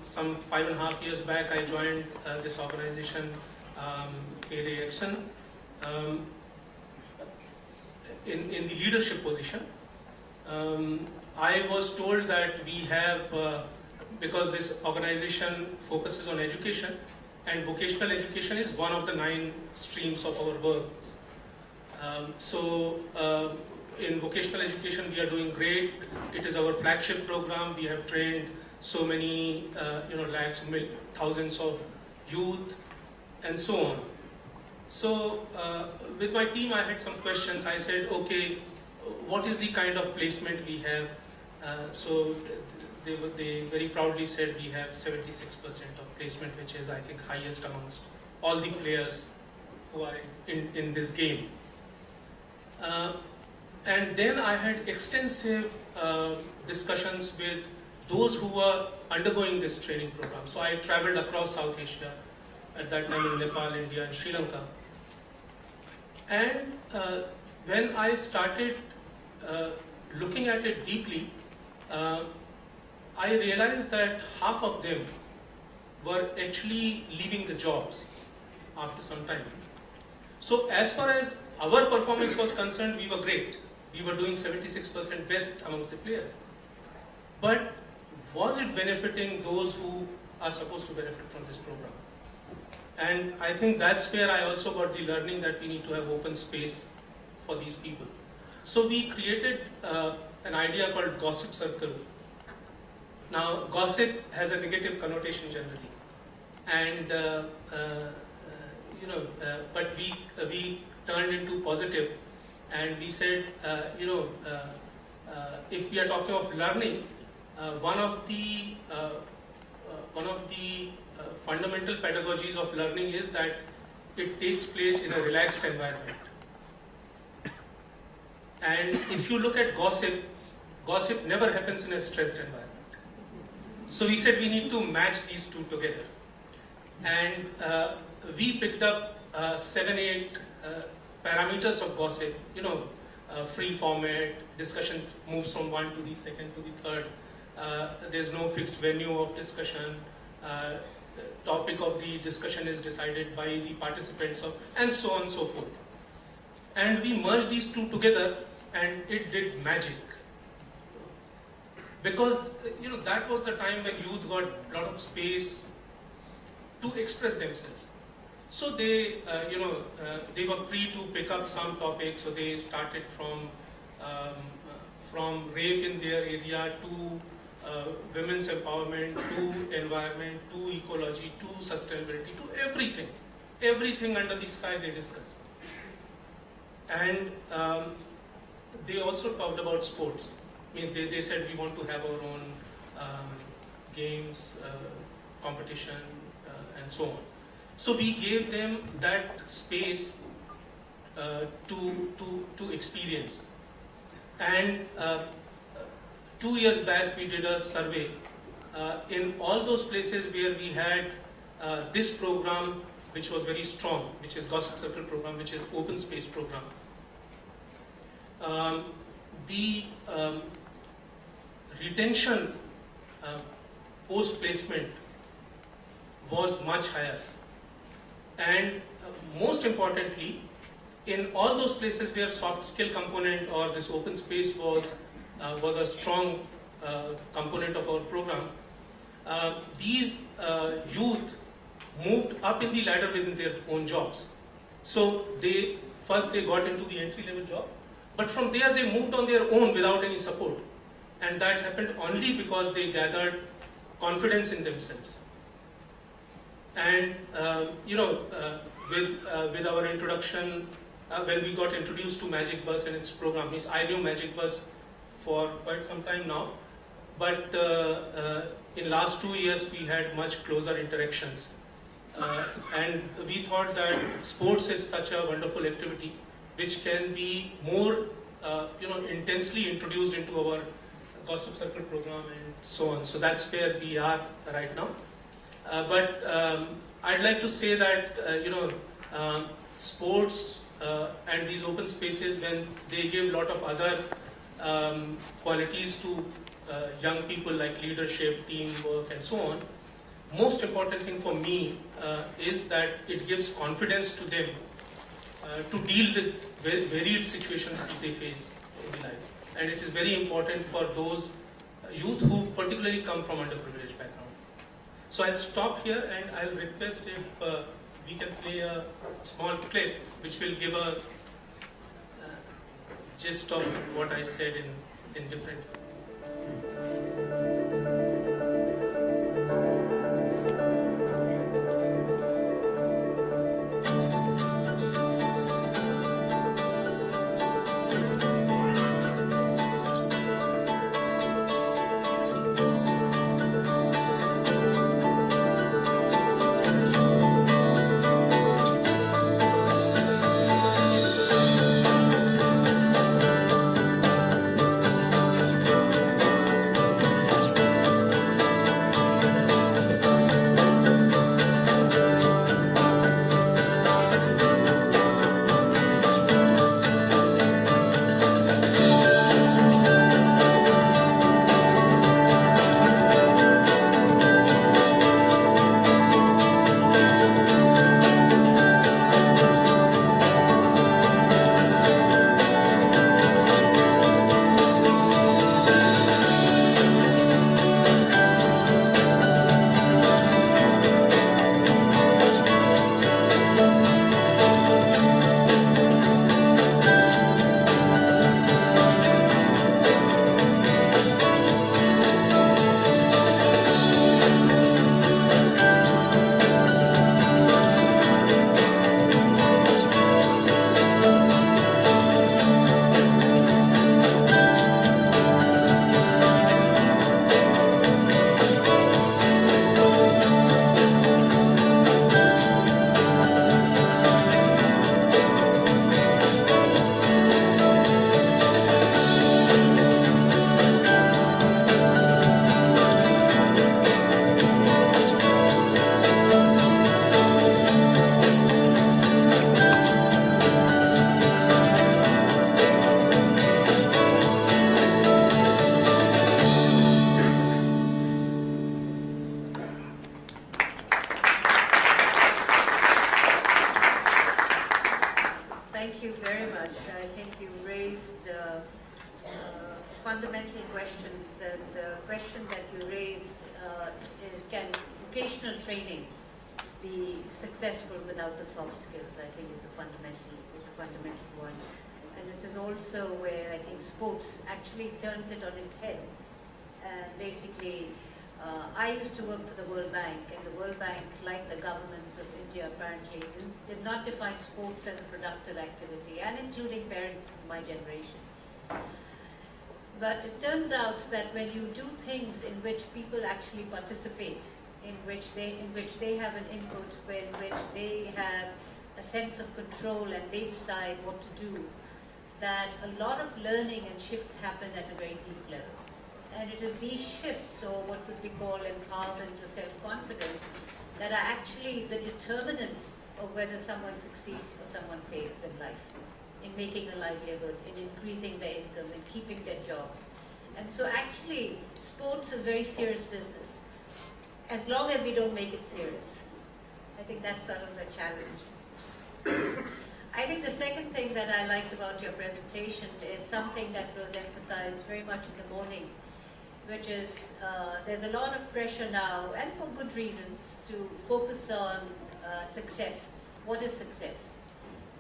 some 5.5 years back I joined this organization, Pele Action, in the leadership position, I was told that we have, because this organization focuses on education, and vocational education is one of the 9 streams of our work. In vocational education we are doing great. It is our flagship program. We have trained so many lakhs, thousands of youth and so on. So with my team I had some questions. I said, okay, what is the kind of placement we have? So they very proudly said we have 76% of placement, which is I think highest amongst all the players who are in this game. And then I had extensive discussions with those who were undergoing this training program. So I traveled across South Asia, at that time in Nepal, India and Sri Lanka. And when I started looking at it deeply, I realized that half of them were actually leaving the jobs after some time. So as far as our performance was concerned, we were great. We were doing 76% best amongst the players. But was it benefiting those who are supposed to benefit from this program? And I think that's where I also got the learning that we need to have open space for these people. So we created an idea called gossip circle. Now, gossip has a negative connotation generally, and but we turned into positive, and we said, if we are talking of learning, one of the fundamental pedagogies of learning is that it takes place in a relaxed environment. And if you look at gossip, gossip never happens in a stressed environment. So we said we need to match these two together. And we picked up 7-8 parameters of gossip, free format, discussion moves from one to the second to the third. There's no fixed venue of discussion. Topic of the discussion is decided by the participants, and so on and so forth. And we merged these two together, and it did magic. Because that was the time when youth got a lot of space to express themselves. So they were free to pick up some topics. So they started from rape in their area to women's empowerment, to environment, to ecology, to sustainability, to everything under the sky they discussed. And they also talked about sports. Means they said we want to have our own games, competition, and so on. So we gave them that space to experience. And 2 years back we did a survey in all those places where we had this program which was very strong, which is Gossip Circle program, which is open space program. The retention post-placement was much higher. And most importantly, in all those places where soft skill component or this open space was a strong component of our program, these youth moved up in the ladder within their own jobs. So first they got into the entry-level job, but from there they moved on their own without any support. And that happened only because they gathered confidence in themselves. And with our introduction, when we got introduced to Magic Bus and its program, I knew Magic Bus for quite some time now, but in last 2 years we had much closer interactions. And we thought that sports is such a wonderful activity which can be more intensely introduced into our Gossip Circle program and so on. So that's where we are right now. But I'd like to say that sports and these open spaces, when they give a lot of other qualities to young people like leadership, teamwork and so on, most important thing for me is that it gives confidence to them to deal with varied situations which they face in life. And it is very important for those youth who particularly come from underprivileged background. So I'll stop here and I'll request if we can play a small clip which will give a gist of what I said in different. Thank you very much. I think you raised fundamental questions, and the question that you raised is, can vocational training be successful without the soft skills? I think is a fundamental one. And this is also where I think sports actually turns it on its head. And basically, I used to work for the World Bank, and the World Bank, like the government of India apparently, did not define sports as a productive activity, and including parents of my generation. But it turns out that when you do things in which people actually participate, in which they have an input, in which they have a sense of control and they decide what to do, that a lot of learning and shifts happen at a very deep level. And it is these shifts, or what would we call empowerment or self-confidence, that are actually the determinants of whether someone succeeds or someone fails in life, in making a livelihood, in increasing their income, in keeping their jobs. And so actually, sports is very serious business, as long as we don't make it serious. I think that's sort of the challenge. I think the second thing that I liked about your presentation is something that was emphasized very much in the morning, which is there's a lot of pressure now, and for good reasons, to focus on success. What is success?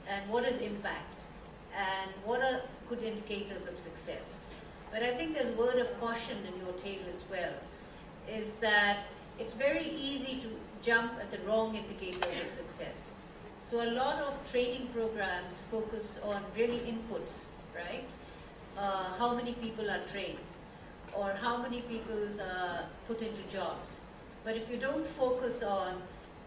And what is impact? And what are good indicators of success? But I think there's a word of caution in your tale as well, is that it's very easy to jump at the wrong indicators of success. So a lot of training programs focus on really inputs, right? How many people are trained, or how many people are put into jobs. But if you don't focus on,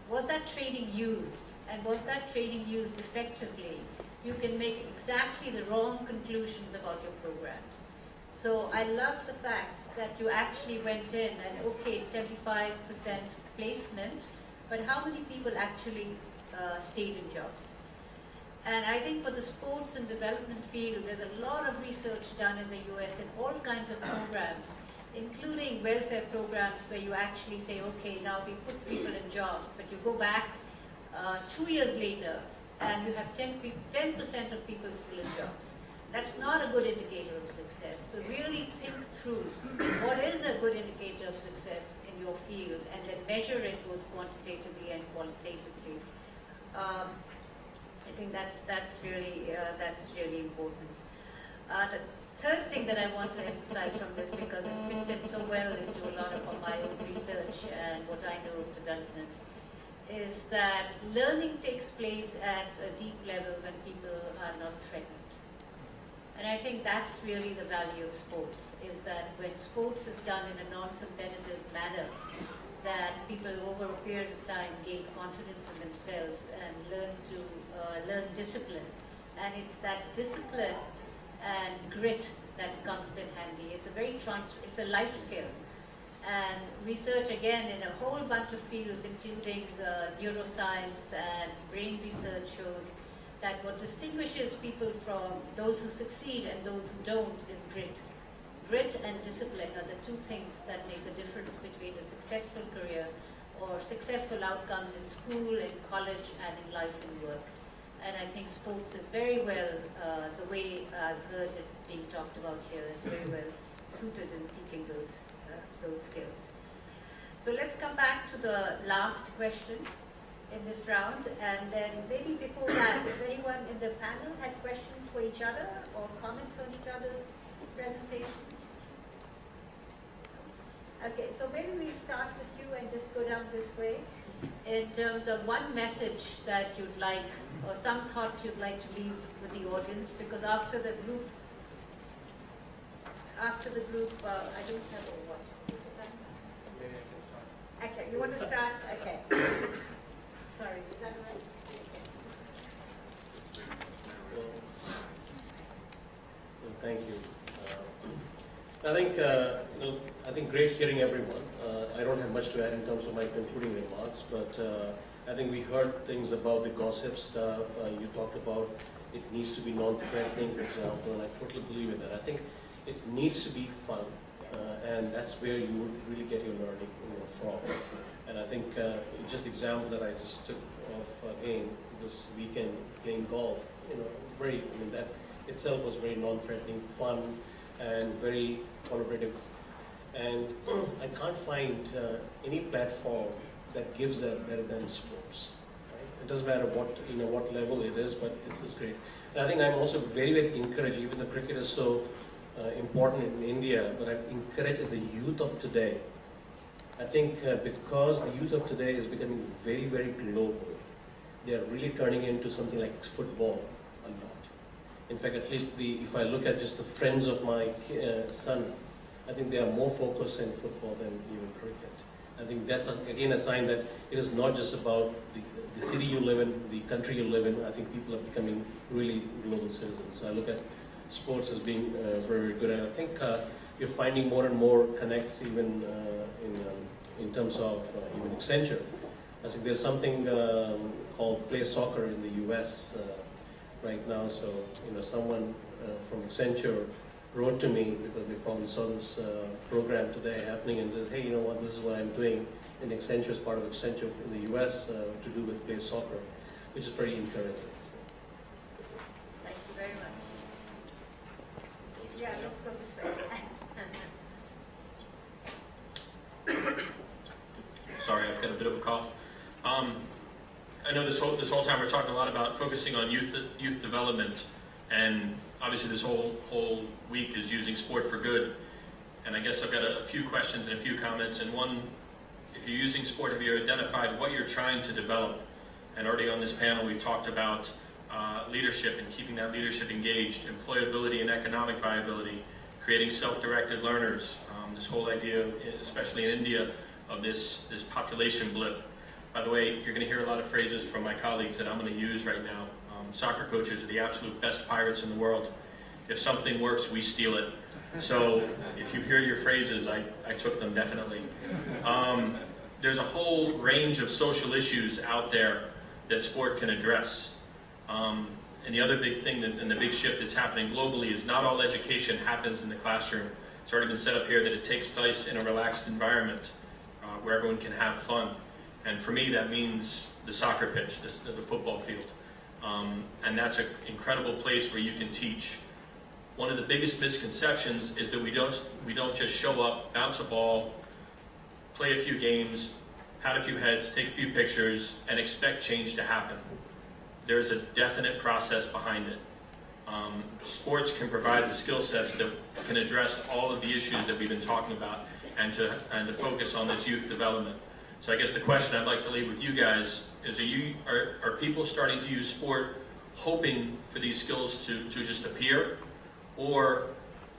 was that training used, and was that training used effectively, you can make exactly the wrong conclusions about your programs. So I love the fact that you actually went in and, okay, it's 75% placement, but how many people actually stayed in jobs? And I think for the sports and development field, there's a lot of research done in the US in all kinds of programs, including welfare programs where you actually say, okay, now we put people in jobs, but you go back 2 years later and you have 10% of people still in jobs. That's not a good indicator of success. So really think through what is a good indicator of success in your field, and then measure it both quantitatively and qualitatively. I think that's really important. The third thing that I want to emphasize from this, because it fits in so well into a lot of my own research and what I know of development, is that learning takes place at a deep level when people are not threatened. And I think that's really the value of sports, is that when sports is done in a non-competitive manner, that people over a period of time gain confidence in themselves and learn discipline. And it's that discipline and grit that comes in handy. It's it's a life skill. And research, again, in a whole bunch of fields, including neuroscience and brain research, shows that what distinguishes people from those who succeed and those who don't is grit. Grit and discipline are the two things that make the difference between a successful career or successful outcomes in school, in college, and in life and work. And I think sports is very well, the way I've heard it being talked about here, is very well suited in teaching those skills. So let's come back to the last question in this round, and then maybe before that, if anyone in the panel had questions for each other or comments on each other's presentations. Okay, so maybe we'll start with you and just go down this way in terms of one message that you'd like, or some thoughts you'd like to leave with the audience, because after the group, I don't have a what. Maybe I can start. Okay, you want to start? Okay. Sorry, is that right? Thank you. I think great hearing everyone. I don't have much to add in terms of my concluding remarks, but I think we heard things about the gossip stuff. You talked about it needs to be non-threatening, for example, and I totally believe in that. I think it needs to be fun, and that's where you would really get your learning from. And I think just example that I just took of again this weekend playing golf, that itself was very non-threatening, fun, and very collaborative. And I can't find any platform that gives that better than sports. Right? It doesn't matter what level it is, but it's just great. And I think I'm also very, very encouraged, even though cricket is so important in India, but I'm encouraged the youth of today. I think because the youth of today is becoming very, very global, they are really turning into something like football a lot. In fact, at least if I look at just the friends of my son, I think they are more focused in football than even cricket. I think that's again a sign that it is not just about the city you live in, the country you live in. I think people are becoming really global citizens. So I look at sports as being very, very good, and I think you're finding more and more connects even in terms of even Accenture. I think there's something called called Play Soccer in the US right now. So, someone from Accenture wrote to me because they probably saw this program today happening and said, hey, you know what, this is what I'm doing in Accenture, as part of Accenture in the US to do with Play Soccer, which is pretty encouraging. Thank you very much. Yeah, let's go this way. Sorry, I've got a bit of a cough. I know this whole time we're talking a lot about focusing on youth development, and obviously this whole week is using sport for good. And I guess I've got a few questions and a few comments. And one, if you're using sport, have you identified what you're trying to develop? And already on this panel, we've talked about leadership and keeping that leadership engaged, employability and economic viability, creating self-directed learners. This whole idea, especially in India, of this population blip. By the way, you're going to hear a lot of phrases from my colleagues that I'm going to use right now. Soccer coaches are the absolute best pirates in the world. If something works, we steal it. So if you hear your phrases, I took them definitely. There's a whole range of social issues out there that sport can address. And the other big thing and the big shift that's happening globally is not all education happens in the classroom. It's already been set up here that it takes place in a relaxed environment where everyone can have fun. And for me, that means the soccer pitch, the football field. And that's an incredible place where you can teach. One of the biggest misconceptions is that we don't just show up, bounce a ball, play a few games, pat a few heads, take a few pictures, and expect change to happen. There's a definite process behind it. Sports can provide the skill sets that can address all of the issues that we've been talking about and to focus on this youth development. So I guess the question I'd like to leave with you guys is, are people starting to use sport hoping for these skills to just appear? Or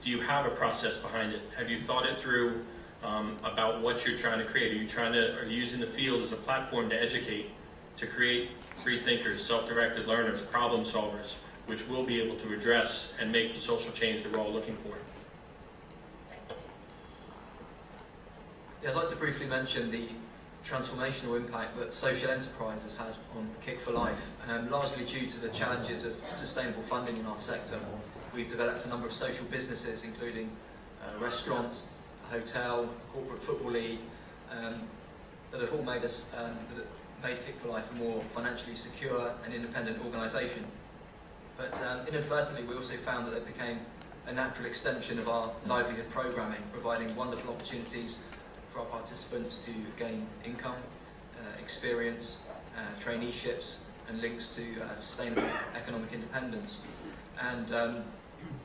do you have a process behind it? Have you thought it through about what you're trying to create? Are you using the field as a platform to educate, to create free thinkers, self-directed learners, problem solvers, which will be able to address and make the social change that we're all looking for? Yeah, I'd like to briefly mention the transformational impact that social enterprise has had on Kick for Life, largely due to the challenges of sustainable funding in our sector. We've developed a number of social businesses, including restaurants, a hotel, corporate football league, that have all made Kick for Life a more financially secure and independent organisation. But inadvertently, we also found that it became a natural extension of our livelihood programming, providing wonderful opportunities for our participants to gain income, experience, traineeships, and links to sustainable economic independence. And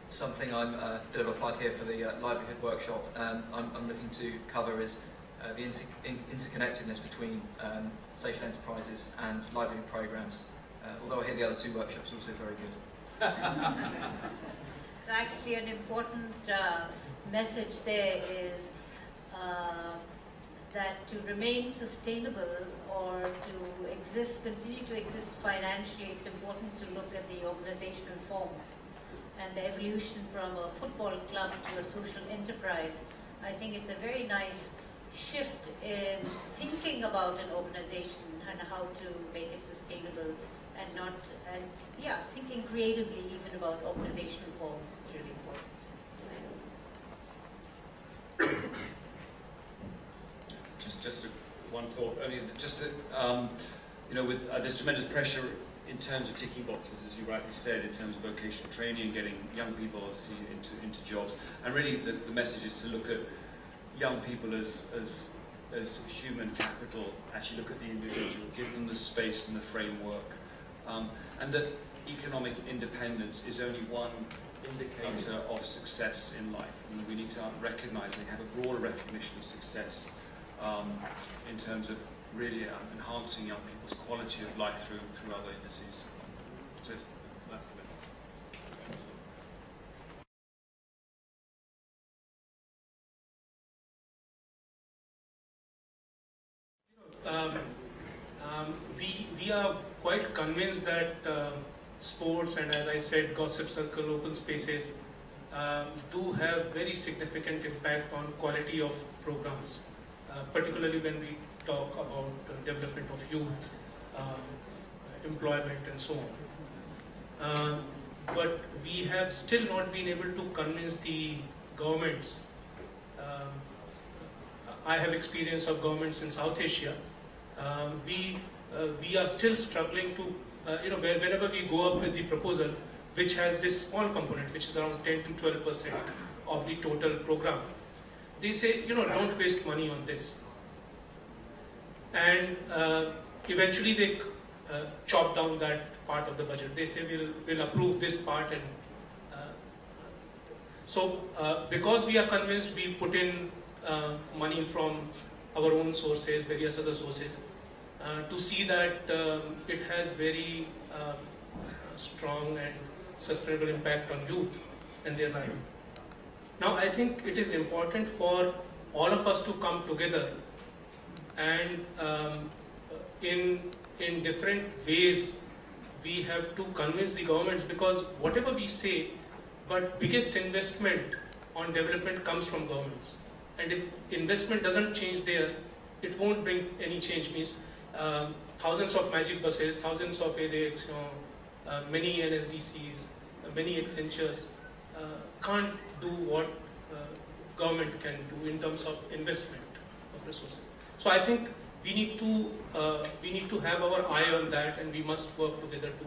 something I'm a bit of a plug here for the livelihood workshop I'm looking to cover is the interconnectedness between social enterprises and livelihood programs. Although I hear the other two workshops are also very good. It's actually an important message there is that to remain sustainable or to continue to exist financially, it's important to look at the organizational forms and the evolution from a football club to a social enterprise. I think it's a very nice shift in thinking about an organization and how to make it sustainable thinking creatively even about organizational forms is really important. Just one thought. Only with there's tremendous pressure in terms of ticking boxes, as you rightly said, in terms of vocational training and getting young people obviously into jobs. And really, the message is to look at young people as human capital. Actually, look at the individual, give them the space and the framework, and that economic independence is only one indicator of success in life. And we need to recognise and have a broader recognition of success. In terms of really enhancing young people's quality of life through other indices. So that's the best. We are quite convinced that sports and, as I said, gossip circle, open spaces do have very significant impact on quality of programs. Particularly when we talk about development of youth, employment and so on. But we have still not been able to convince the governments. I have experience of governments in South Asia. We are still struggling to, whenever we go up with the proposal, which has this small component, which is around 10 to 12% of the total program, they say, don't waste money on this. And eventually they chop down that part of the budget. They say we'll approve this part, and so because we are convinced, we put in money from our own sources, various other sources, to see that it has very strong and sustainable impact on youth and their life. Now I think it is important for all of us to come together and in different ways we have to convince the governments, because whatever we say, but biggest investment on development comes from governments. And if investment doesn't change there, it won't bring any change. Means thousands of magic buses, thousands of ADX, many NSDCs, many Accentures can't do what government can do in terms of investment of resources. So I think we need to have our eye on that, and we must work together to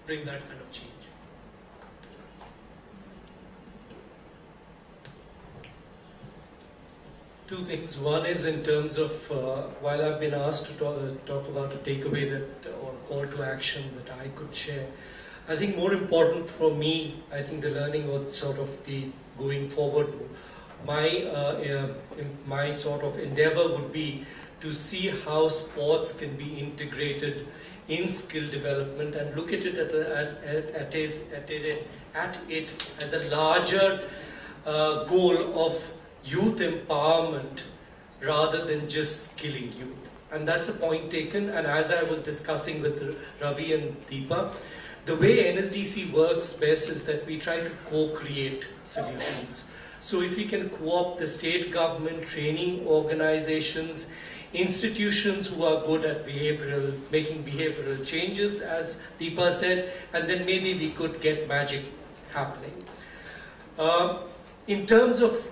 bring that kind of change. Two things. One is in terms of, while I've been asked to talk about a takeaway or call to action that I could share, I think more important for me, I think the learning was sort of the going forward. My sort of endeavor would be to see how sports can be integrated in skill development and look at it at it as a larger goal of youth empowerment rather than just skilling youth. And that's a point taken, and as I was discussing with Ravi and Deepa, the way NSDC works best is that we try to co-create solutions. So if we can co-opt the state government, training organizations, institutions who are good at making behavioral changes, as Deepa said, and then maybe we could get magic happening. In terms of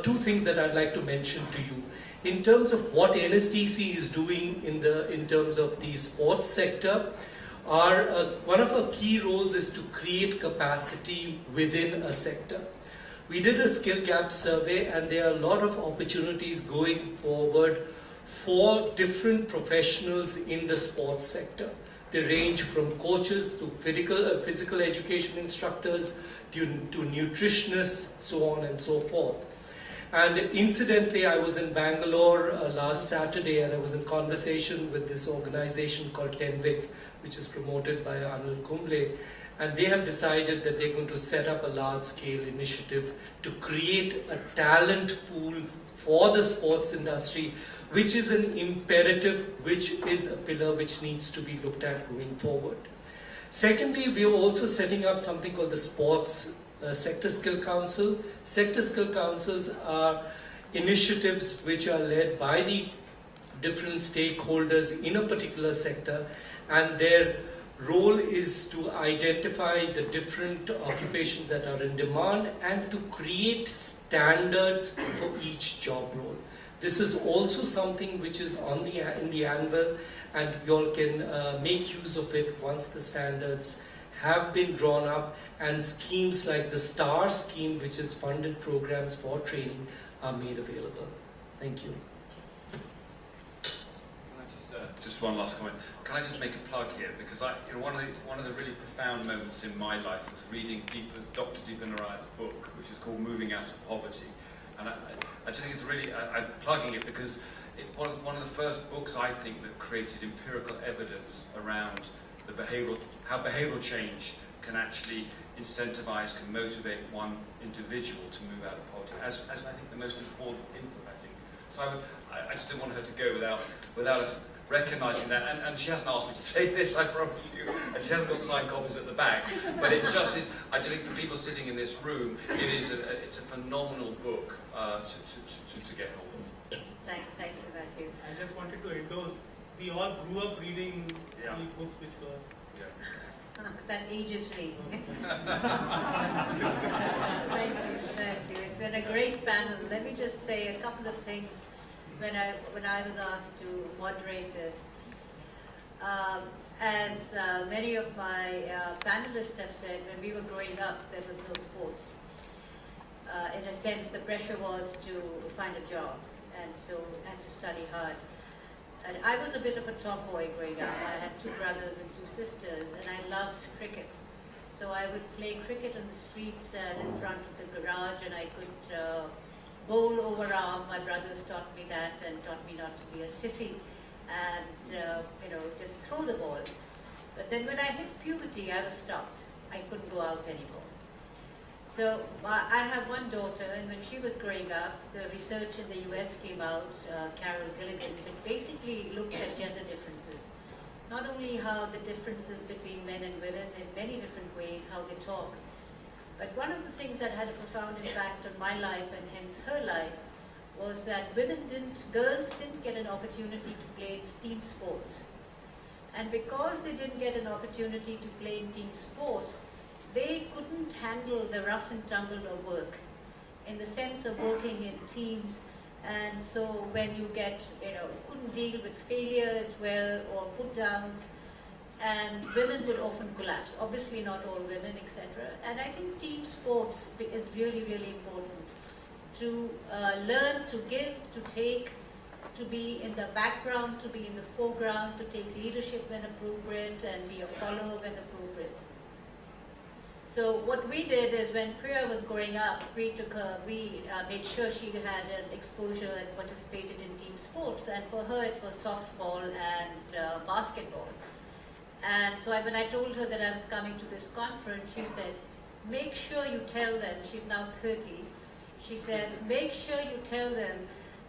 two things that I'd like to mention to you, in terms of what NSDC is doing in terms of the sports sector, one of our key roles is to create capacity within a sector. We did a skill gap survey, and there are a lot of opportunities going forward for different professionals in the sports sector. They range from coaches to physical education instructors to nutritionists, so on and so forth. And incidentally, I was in Bangalore last Saturday, and I was in conversation with this organization called Tenvik, which is promoted by Anil Kumble, and they have decided that they're going to set up a large-scale initiative to create a talent pool for the sports industry, which is an imperative, which is a pillar which needs to be looked at going forward. Secondly, we are also setting up something called the Sports Sector Skill Council. Sector Skill Councils are initiatives which are led by the different stakeholders in a particular sector, and their role is to identify the different occupations that are in demand and to create standards for each job role. This is also something which is in the anvil, and you all can make use of it once the standards have been drawn up and schemes like the STAR scheme, which is funded programs for training, are made available. Thank you. Just one last comment. Can I just make a plug here? Because one of the really profound moments in my life was reading Dr. Deepa Narayan's book, which is called Moving Out of Poverty. And I just think it's really, I'm plugging it because it was one of the first books, I think, that created empirical evidence around how behavioral change can actually incentivize, can motivate one individual to move out of poverty, as I think the most important input, I think. So I just didn't want her to go without us recognizing that, and she hasn't asked me to say this, I promise you, and she hasn't got signed copies at the back, but it just is, I think for people sitting in this room, it's a phenomenal book to get hold of. Thank you, Matthew. I just wanted to endorse we all grew up reading Yeah. the books which were. Yeah. That ages me. Thank you. It's been a great panel. Let me just say a couple of things when I was asked to moderate this. As many of my panelists have said, when we were growing up, there was no sports. In a sense, the pressure was to find a job, and so had to study hard. And I was a bit of a tomboy growing up. I had 2 brothers and 2 sisters, and I loved cricket. So I would play cricket in the streets and in front of the garage, and I could bowl over arm. My brothers taught me that and taught me not to be a sissy and just throw the ball. But then when I hit puberty, I was stopped. I couldn't go out anymore. So I have one daughter, and when she was growing up, the research in the US came out, Carol Gilligan, which basically looked at gender differences. Not only how the differences between men and women in many different ways, how they talk, but one of the things that had a profound impact on my life and hence her life was that girls didn't get an opportunity to play in team sports. And because they didn't get an opportunity to play in team sports, they couldn't handle the rough and tumble of work in the sense of working in teams. And so when you couldn't deal with failure as well or put downs, and women would often collapse. Obviously not all women, etc. And I think team sports is really, really important to learn to give, to take, to be in the background, to be in the foreground, to take leadership when appropriate and be a follower when appropriate. So what we did is when Priya was growing up, we made sure she had an exposure and participated in team sports, and for her it was softball and basketball. And so when I told her that I was coming to this conference, she said, make sure you tell them, she's now 30, she said, make sure you tell them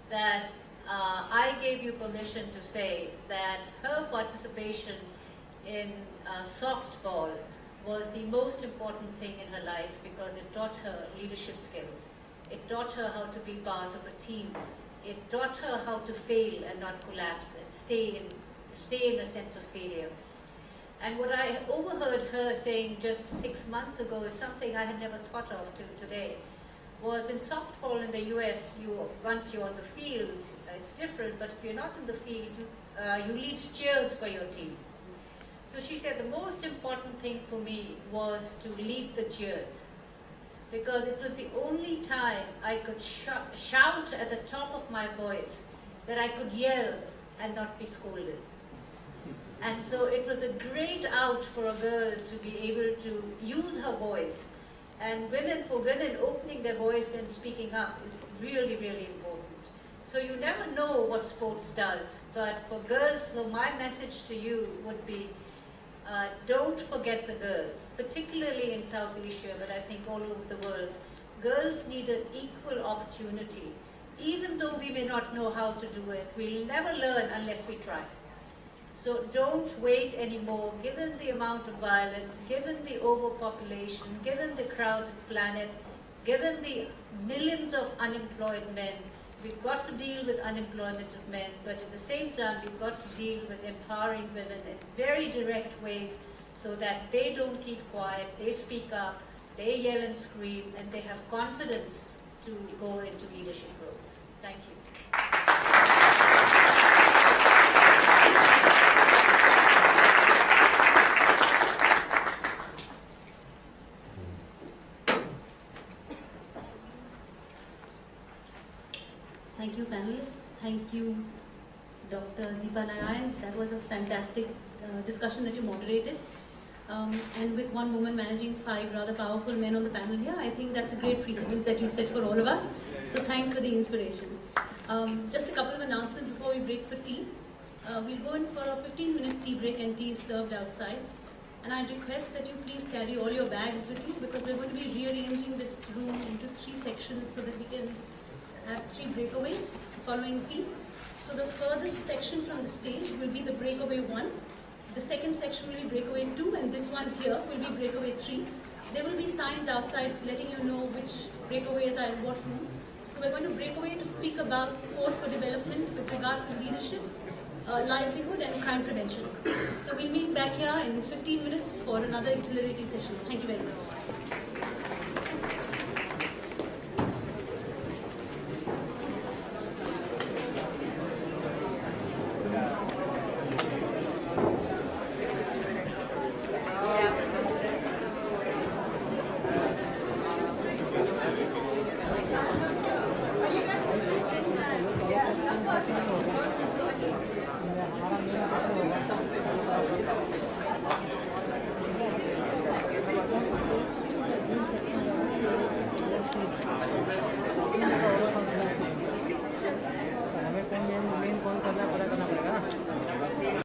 that I gave you permission to say that her participation in softball was the most important thing in her life because it taught her leadership skills. It taught her how to be part of a team. It taught her how to fail and not collapse and stay in a sense of failure. And what I overheard her saying just 6 months ago is something I had never thought of till today, was in softball in the US, once you're on the field, it's different, but if you're not in the field, you lead cheers for your team. So she said the most important thing for me was to lead the cheers, because it was the only time I could shout at the top of my voice that I could yell and not be scolded. And so it was a great out for a girl to be able to use her voice. And for women, opening their voice and speaking up is really, really important. So you never know what sports does, but for girls, so my message to you would be, don't forget the girls, particularly in South Asia, but I think all over the world. Girls need an equal opportunity. Even though we may not know how to do it, we'll never learn unless we try. So don't wait anymore, given the amount of violence, given the overpopulation, given the crowded planet, given the millions of unemployed men. We've got to deal with unemployment of men, but at the same time, we've got to deal with empowering women in very direct ways so that they don't keep quiet, they speak up, they yell and scream, and they have confidence to go into leadership roles. Thank you. Thank you, panelists. Thank you, Dr. Deepa Narayan. That was a fantastic discussion that you moderated. And with one woman managing 5 rather powerful men on the panel here, I think that's a great precedent that you set for all of us. So thanks for the inspiration. Just a couple of announcements before we break for tea. We'll go in for a 15-minute tea break, and tea is served outside. And I'd request that you please carry all your bags with you, because we're going to be rearranging this room into 3 sections so that we can have 3 breakaways following tea. So the furthest section from the stage will be the breakaway 1. The second section will be breakaway 2, and this one here will be breakaway 3. There will be signs outside letting you know which breakaways are in what room. So we're going to break away to speak about sport for development with regard to leadership. livelihood and crime prevention. So we'll meet back here in 15 minutes for another exhilarating session. Thank you very much.